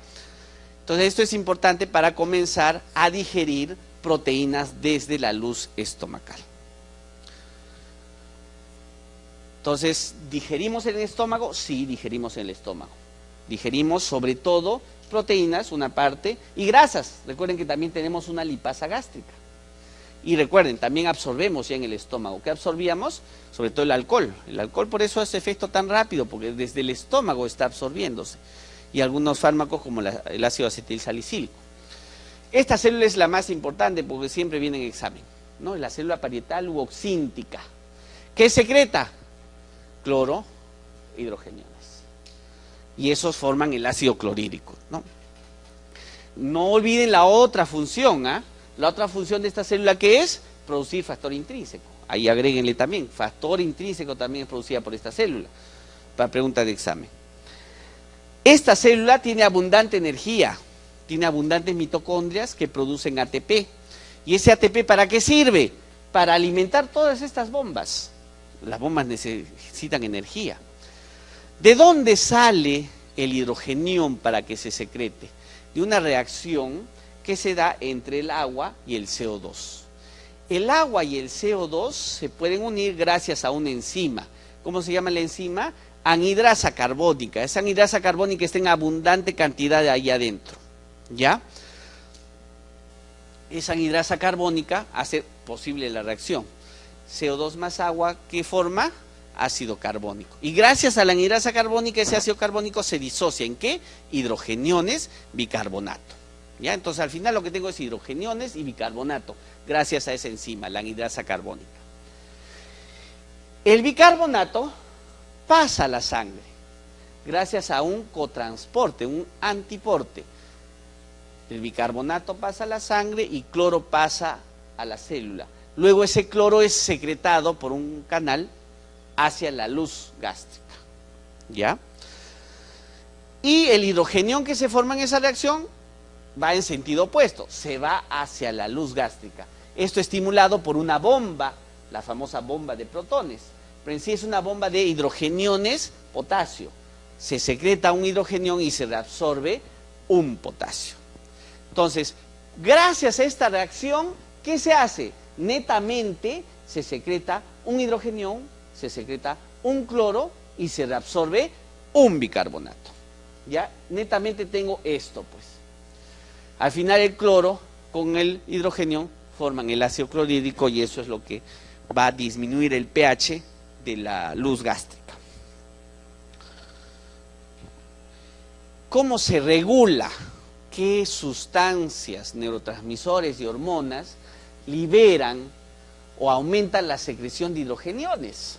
Entonces esto es importante para comenzar a digerir proteínas desde la luz estomacal. Entonces, ¿digerimos en el estómago? Sí, digerimos en el estómago. Digerimos sobre todo proteínas, una parte, y grasas. Recuerden que también tenemos una lipasa gástrica. Y recuerden, también absorbemos ya en el estómago. ¿Qué absorbíamos? Sobre todo el alcohol. El alcohol por eso hace efecto tan rápido, porque desde el estómago está absorbiéndose. Y algunos fármacos como el ácido acetilsalicílico. Esta célula es la más importante porque siempre viene en examen, ¿no? La célula parietal u oxíntica. ¿Qué secreta? Cloro, hidrogeniones. Y esos forman el ácido clorhídrico, ¿no? No olviden la otra función, ¿ah? La otra función de esta célula, ¿qué es? Producir factor intrínseco. Ahí agréguenle también, factor intrínseco también es producida por esta célula, para preguntas de examen. Esta célula tiene abundante energía, tiene abundantes mitocondrias que producen ATP. ¿Y ese ATP para qué sirve? Para alimentar todas estas bombas. Las bombas necesitan energía. ¿De dónde sale el hidrogenión para que se secrete? De una reacción que se da entre el agua y el CO2. El agua y el CO2 se pueden unir gracias a una enzima. ¿Cómo se llama la enzima? Anhidrasa carbónica. Esa anhidrasa carbónica está en abundante cantidad de ahí adentro. ¿Ya? Esa anhidrasa carbónica hace posible la reacción. CO2 más agua, ¿qué forma? Ácido carbónico. Y gracias a la anhidrasa carbónica, ese ácido carbónico se disocia ¿en qué? Hidrogeniones, bicarbonato. ¿Ya? Entonces al final lo que tengo es hidrogeniones y bicarbonato, gracias a esa enzima, la anhidrasa carbónica. El bicarbonato pasa a la sangre, gracias a un cotransporte, un antiporte. El bicarbonato pasa a la sangre y cloro pasa a la célula. Luego ese cloro es secretado por un canal hacia la luz gástrica. ¿Ya? Y el hidrogenión que se forma en esa reacción va en sentido opuesto, se va hacia la luz gástrica. Esto estimulado por una bomba, la famosa bomba de protones. Pero en sí es una bomba de hidrogeniones, potasio. Se secreta un hidrogenión y se reabsorbe un potasio. Entonces, gracias a esta reacción, ¿qué se hace? Netamente se secreta un hidrogenión, se secreta un cloro y se reabsorbe un bicarbonato. Ya, netamente tengo esto, pues. Al final el cloro con el hidrogenión forman el ácido clorhídrico y eso es lo que va a disminuir el pH de la luz gástrica. ¿Cómo se regula? ¿Qué sustancias, neurotransmisores y hormonas liberan o aumentan la secreción de hidrogeniones?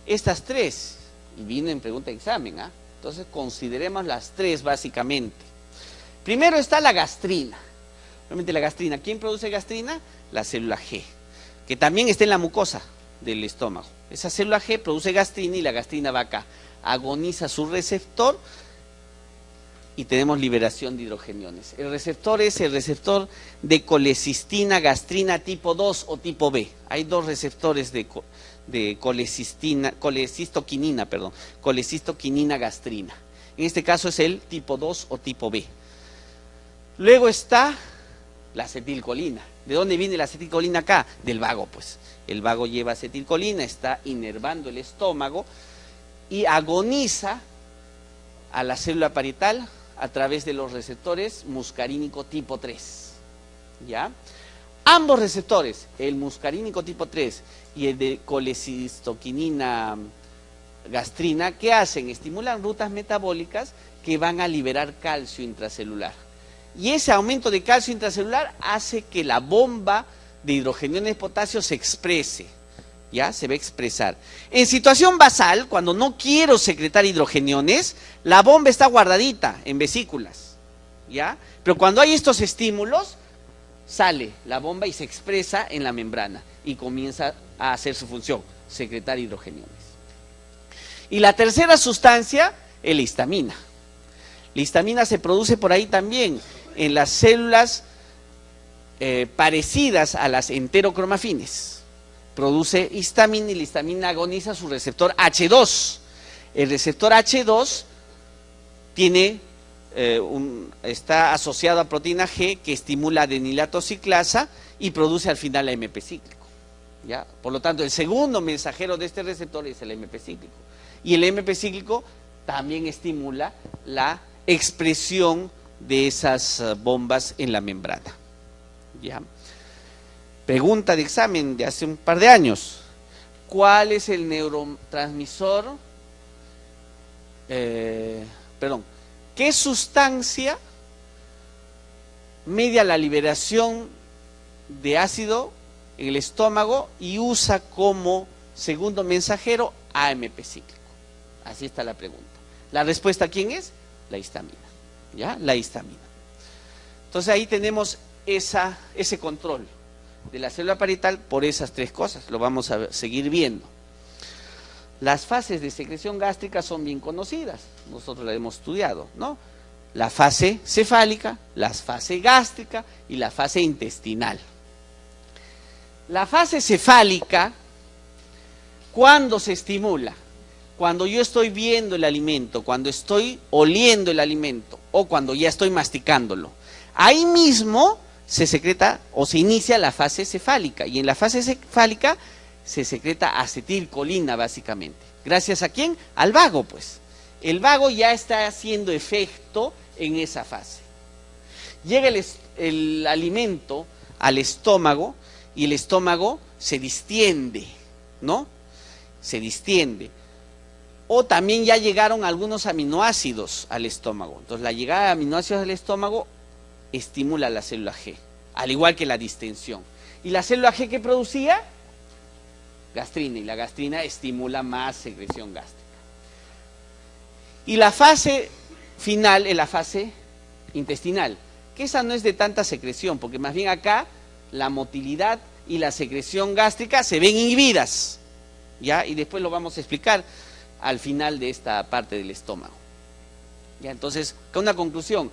Estas tres, y vino en pregunta de examen, ¿ah? Entonces consideremos las tres básicamente. Primero está la gastrina. Realmente la gastrina, ¿quién produce gastrina? La célula G, que también está en la mucosa del estómago. Esa célula G produce gastrina y la gastrina va acá, agoniza su receptor y tenemos liberación de hidrogeniones. El receptor es el receptor de colecistina gastrina tipo 2 o tipo B. Hay dos receptores de colecistoquinina gastrina. En este caso es el tipo 2 o tipo B. Luego está la acetilcolina. ¿De dónde viene la acetilcolina acá? Del vago, pues. El vago lleva acetilcolina, está inervando el estómago y agoniza a la célula parietal a través de los receptores muscarínico tipo 3. ¿Ya? Ambos receptores, el muscarínico tipo 3 y el de colecistoquinina gastrina, ¿qué hacen? Estimulan rutas metabólicas que van a liberar calcio intracelular. Y ese aumento de calcio intracelular hace que la bomba de hidrogeniones de potasio se exprese. ¿Ya? Se va a expresar. En situación basal, cuando no quiero secretar hidrogeniones, la bomba está guardadita en vesículas. ¿Ya? Pero cuando hay estos estímulos, sale la bomba y se expresa en la membrana y comienza a hacer su función, secretar hidrogeniones. Y la tercera sustancia es la histamina. La histamina se produce por ahí también, en las células parecidas a las enterocromafines. Produce histamina y la histamina agoniza su receptor H2. El receptor H2 tiene, está asociado a proteína G que estimula adenilato ciclasa y produce al final la AMP cíclico. ¿Ya? Por lo tanto, el segundo mensajero de este receptor es el AMP cíclico. Y el AMP cíclico también estimula la expresión de esas bombas en la membrana. ¿Ya? Pregunta de examen de hace un par de años. ¿Cuál es el neurotransmisor? ¿Qué sustancia media la liberación de ácido en el estómago y usa como segundo mensajero AMP cíclico? Así está la pregunta. La respuesta, ¿quién es? La histamina. ¿Ya? La histamina. Entonces ahí tenemos ese control de la célula parietal por esas tres cosas. Lo vamos a seguir viendo. Las fases de secreción gástrica son bien conocidas. Nosotros las hemos estudiado, ¿no? La fase cefálica, la fase gástrica y la fase intestinal. La fase cefálica, ¿cuándo se estimula? Cuando yo estoy viendo el alimento, cuando estoy oliendo el alimento o cuando ya estoy masticándolo. Ahí mismo se secreta o se inicia la fase cefálica y en la fase cefálica se secreta acetilcolina básicamente. ¿Gracias a quién? Al vago, pues. El vago ya está haciendo efecto en esa fase. Llega el alimento al estómago y el estómago se distiende, ¿no? Se distiende. O también ya llegaron algunos aminoácidos al estómago. Entonces la llegada de aminoácidos al estómago estimula la célula G, al igual que la distensión. ¿Y la célula G qué producía? Gastrina, y la gastrina estimula más secreción gástrica. Y la fase final es la fase intestinal, que esa no es de tanta secreción, porque más bien acá la motilidad y la secreción gástrica se ven inhibidas, ¿ya? Y después lo vamos a explicar al final de esta parte del estómago. ¿Ya? Entonces, con una conclusión,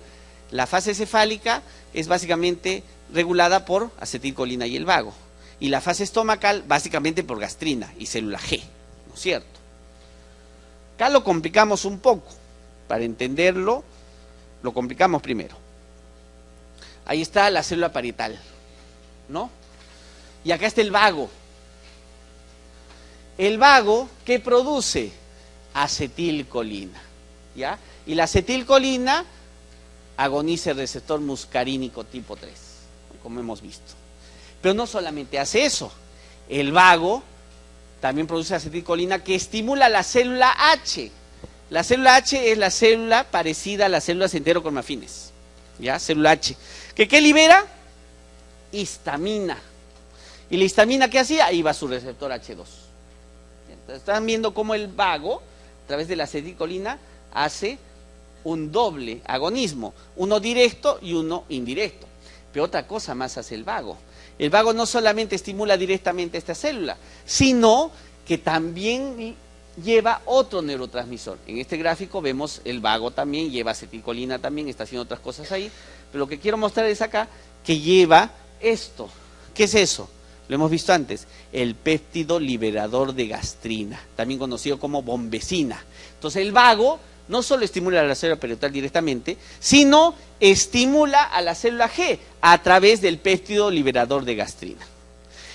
la fase cefálica es básicamente regulada por acetilcolina y el vago. Y la fase estomacal básicamente por gastrina y célula G, ¿no es cierto? Acá lo complicamos un poco. Para entenderlo, lo complicamos primero. Ahí está la célula parietal, ¿no? Y acá está el vago. El vago, ¿qué produce? Acetilcolina, ¿ya? Y la acetilcolina agoniza el receptor muscarínico tipo 3, como hemos visto. Pero no solamente hace eso, el vago también produce acetilcolina que estimula la célula H. La célula H es la célula parecida a las células enterocromafines, ¿ya? Célula H. ¿Qué libera? Histamina. ¿Y la histamina qué hacía? Ahí va su receptor H2. Entonces, están viendo cómo el vago, a través de la acetilcolina, hace un doble agonismo, uno directo y uno indirecto. Pero otra cosa más hace el vago. El vago no solamente estimula directamente esta célula, sino que también lleva otro neurotransmisor. En este gráfico vemos el vago también, lleva acetilcolina también, está haciendo otras cosas ahí. Pero lo que quiero mostrar es acá que lleva esto. ¿Qué es eso? Lo hemos visto antes, el péptido liberador de gastrina, también conocido como bombecina. Entonces el vago no solo estimula a la célula parietal directamente, sino estimula a la célula G a través del péptido liberador de gastrina.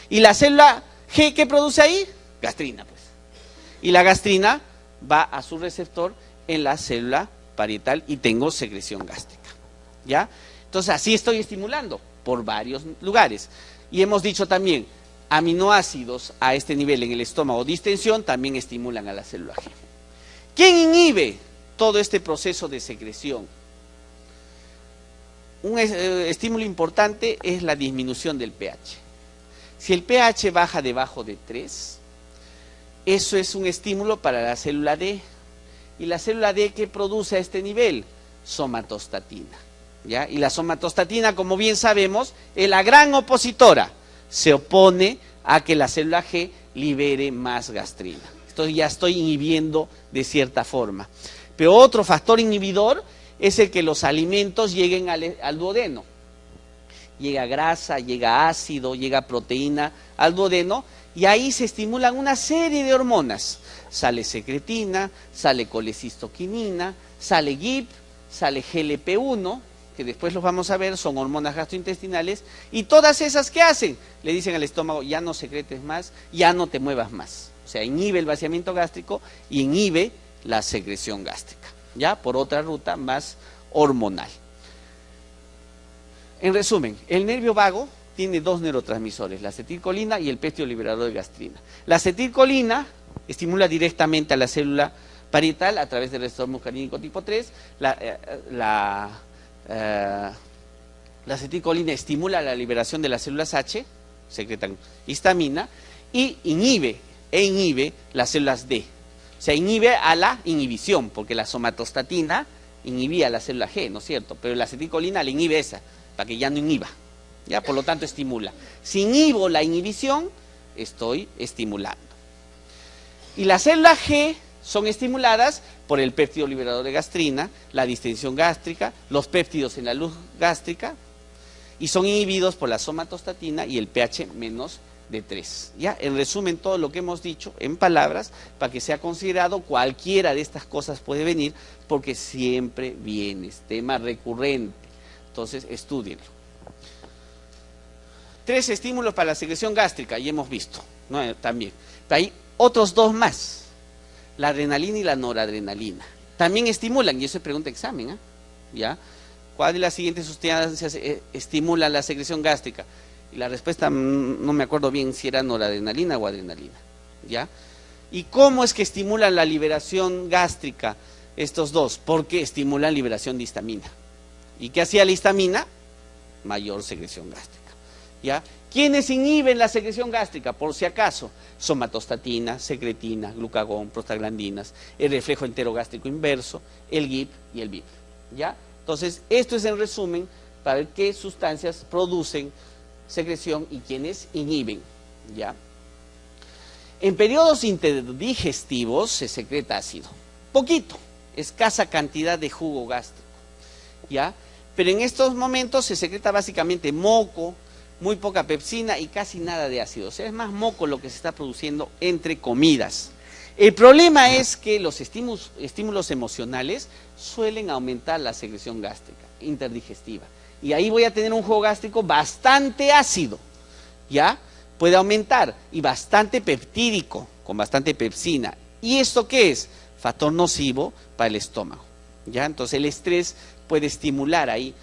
¿Y la célula G qué produce ahí? Gastrina, pues. Y la gastrina va a su receptor en la célula parietal y tengo secreción gástrica, ¿ya? Entonces así estoy estimulando por varios lugares. Y hemos dicho también, aminoácidos a este nivel en el estómago, distensión, también estimulan a la célula G. ¿Quién inhibe todo este proceso de secreción? Un estímulo importante es la disminución del pH. Si el pH baja debajo de 3, eso es un estímulo para la célula D. ¿Y la célula D qué produce a este nivel? Somatostatina, ¿ya? Y la somatostatina, como bien sabemos, es la gran opositora. Se opone a que la célula G libere más gastrina. Entonces ya estoy inhibiendo de cierta forma. Pero otro factor inhibidor es el que los alimentos lleguen al duodeno. Llega grasa, llega ácido, llega proteína al duodeno y ahí se estimulan una serie de hormonas. Sale secretina, sale colecistoquinina, sale GIP, sale GLP-1, que después los vamos a ver, son hormonas gastrointestinales, y todas esas, ¿qué hacen? Le dicen al estómago, ya no secretes más, ya no te muevas más. O sea, inhibe el vaciamiento gástrico y inhibe la secreción gástrica, ya por otra ruta más hormonal. En resumen, el nervio vago tiene dos neurotransmisores, la acetilcolina y el péptido liberador de gastrina. La acetilcolina estimula directamente a la célula parietal a través del receptor muscarínico tipo 3, la acetilcolina estimula la liberación de las células H, secretan histamina, y inhibe las células D. O sea, inhibe a la inhibición, porque la somatostatina inhibía la célula G, ¿no es cierto? Pero la acetilcolina le inhibe esa, para que ya no inhiba, ¿ya? Por lo tanto estimula. Si inhibo la inhibición, estoy estimulando. Y las células G son estimuladas por el péptido liberador de gastrina, la distensión gástrica, los péptidos en la luz gástrica, y son inhibidos por la somatostatina y el pH menos de 3. ¿Ya? En resumen, todo lo que hemos dicho en palabras, para que sea considerado, cualquiera de estas cosas puede venir, porque siempre viene, es tema recurrente. Entonces, estúdienlo. 3 estímulos para la secreción gástrica, y hemos visto, ¿no? También. Pero hay otros 2 más, la adrenalina y la noradrenalina. También estimulan, y eso es pregunta de examen, ¿eh? ¿Ya? ¿Cuál de las siguientes sustancias estimula la secreción gástrica? Y la respuesta no me acuerdo bien si era noradrenalina o adrenalina, ¿ya? ¿Y cómo es que estimulan la liberación gástrica estos dos? Porque estimulan liberación de histamina. ¿Y qué hacía la histamina? Mayor secreción gástrica, ¿ya? ¿Quiénes inhiben la secreción gástrica? Por si acaso, somatostatina, secretina, glucagón, prostaglandinas, el reflejo enterogástrico inverso, el GIP y el BIP, ¿ya? Entonces, esto es en resumen para ver qué sustancias producen secreción y quiénes inhiben, ¿ya? En periodos interdigestivos se secreta ácido, poquito, escasa cantidad de jugo gástrico, ¿ya? Pero en estos momentos se secreta básicamente moco, muy poca pepsina y casi nada de ácido. O sea, es más moco lo que se está produciendo entre comidas. El problema es que los estímulos emocionales suelen aumentar la secreción gástrica interdigestiva. Y ahí voy a tener un jugo gástrico bastante ácido, ¿ya? Puede aumentar, y bastante peptídico, con bastante pepsina. ¿Y esto qué es? Factor nocivo para el estómago, ¿ya? Entonces el estrés puede estimular ahí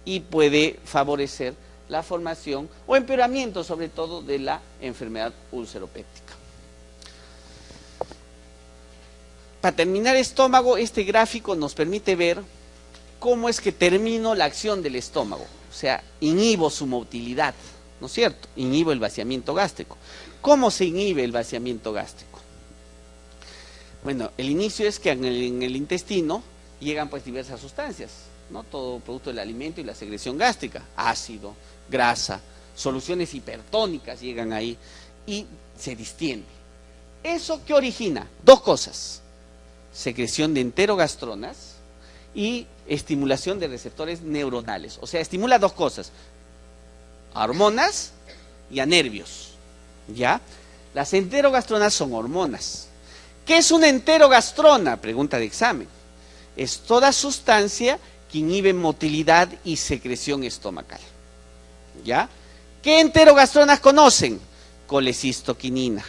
y puede favorecer la formación o empeoramiento, sobre todo, de la enfermedad úlceropéptica. Para terminar estómago, este gráfico nos permite ver cómo es que termino la acción del estómago. O sea, inhibo su motilidad, ¿no es cierto? Inhibo el vaciamiento gástrico. ¿Cómo se inhibe el vaciamiento gástrico? Bueno, el inicio es que en el intestino llegan pues diversas sustancias, ¿no? Todo producto del alimento y la secreción gástrica, ácido, grasa, soluciones hipertónicas llegan ahí y se distiende. ¿Eso qué origina? 2 cosas: secreción de enterogastronas y estimulación de receptores neuronales. O sea, estimula 2 cosas: a hormonas y a nervios, ¿ya? Las enterogastronas son hormonas. ¿Qué es una enterogastrona? Pregunta de examen. Es toda sustancia que inhibe motilidad y secreción estomacal, ¿ya? ¿Qué enterogastronas conocen? Colecistoquinina.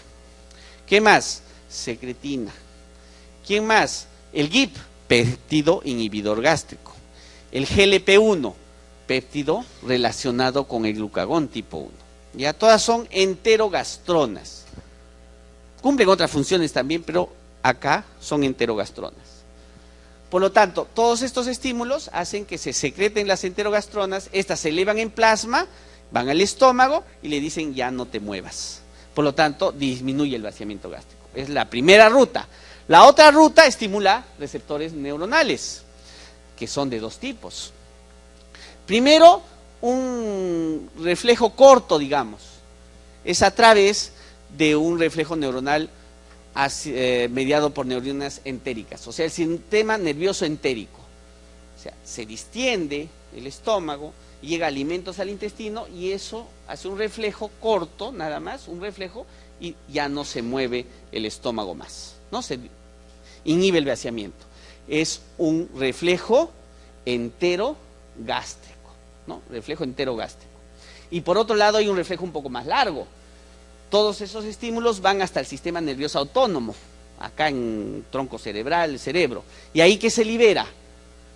¿Qué más? Secretina. ¿Quién más? El GIP, péptido inhibidor gástrico. El GLP-1, péptido relacionado con el glucagón tipo 1. Ya todas son enterogastronas. Cumplen otras funciones también, pero acá son enterogastronas. Por lo tanto, todos estos estímulos hacen que se secreten las enterogastronas, estas se elevan en plasma, van al estómago y le dicen ya no te muevas. Por lo tanto, disminuye el vaciamiento gástrico. Es la primera ruta. La otra ruta estimula receptores neuronales, que son de 2 tipos. Primero, un reflejo corto, digamos, es a través de un reflejo neuronal mediado por neuronas entéricas, o sea, el sistema nervioso entérico. O sea, se distiende el estómago, llega alimentos al intestino y eso hace un reflejo corto, nada más, un reflejo, y ya no se mueve el estómago más, ¿no? Se inhibe el vaciamiento. Es un reflejo enterogástrico, ¿no? Reflejo enterogástrico. Y por otro lado hay un reflejo un poco más largo. Todos esos estímulos van hasta el sistema nervioso autónomo, acá en tronco cerebral, el cerebro. ¿Y ahí qué se libera?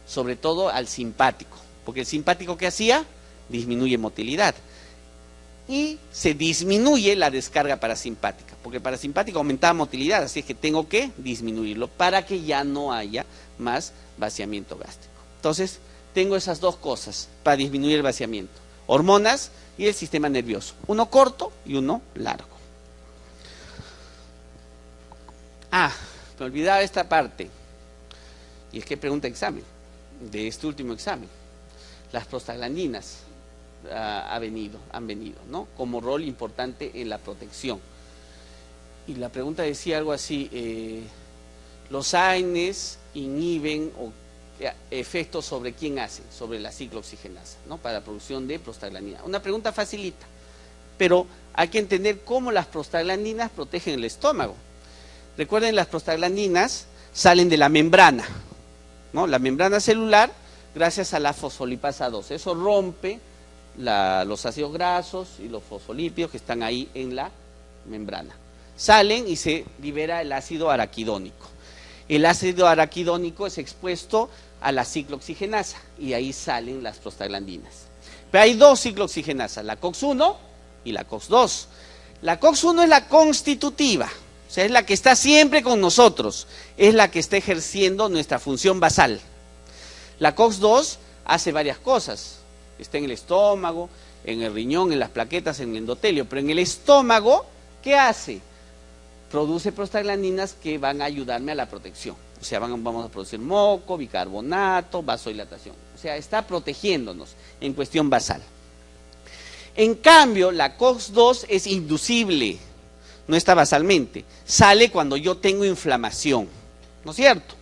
Sobre todo al simpático, porque el simpático, ¿qué hacía? Disminuye motilidad. Y se disminuye la descarga parasimpática, porque el parasimpático aumentaba motilidad, así es que tengo que disminuirlo para que ya no haya más vaciamiento gástrico. Entonces, tengo esas dos cosas para disminuir el vaciamiento: hormonas y el sistema nervioso, uno corto y uno largo. Me olvidaba esta parte, y es que pregunta examen, de este último examen. Las prostaglandinas han venido, ¿no? Como rol importante en la protección. Y la pregunta decía algo así, los AINES inhiben efectos sobre quién hacen, sobre la ciclooxigenasa, ¿no? Para la producción de prostaglandina. Una pregunta facilita, pero hay que entender cómo las prostaglandinas protegen el estómago. Recuerden, las prostaglandinas salen de la membrana, ¿no? La membrana celular, gracias a la fosfolipasa 2. Eso rompe los ácidos grasos y los fosfolípidos que están ahí en la membrana. Salen y se libera el ácido araquidónico. El ácido araquidónico es expuesto a la ciclooxigenasa y ahí salen las prostaglandinas. Pero hay dos ciclooxigenasas, la COX-1 y la COX-2. La COX-1 es la constitutiva, o sea, es la que está siempre con nosotros, es la que está ejerciendo nuestra función basal. La COX-2 hace varias cosas, está en el estómago, en el riñón, en las plaquetas, en el endotelio, pero en el estómago, ¿qué hace? Produce prostaglandinas que van a ayudarme a la protección. O sea, vamos a producir moco, bicarbonato, vasodilatación. O sea, está protegiéndonos en cuestión basal. En cambio, la COX-2 es inducible, no está basalmente. Sale cuando yo tengo inflamación, ¿no es cierto?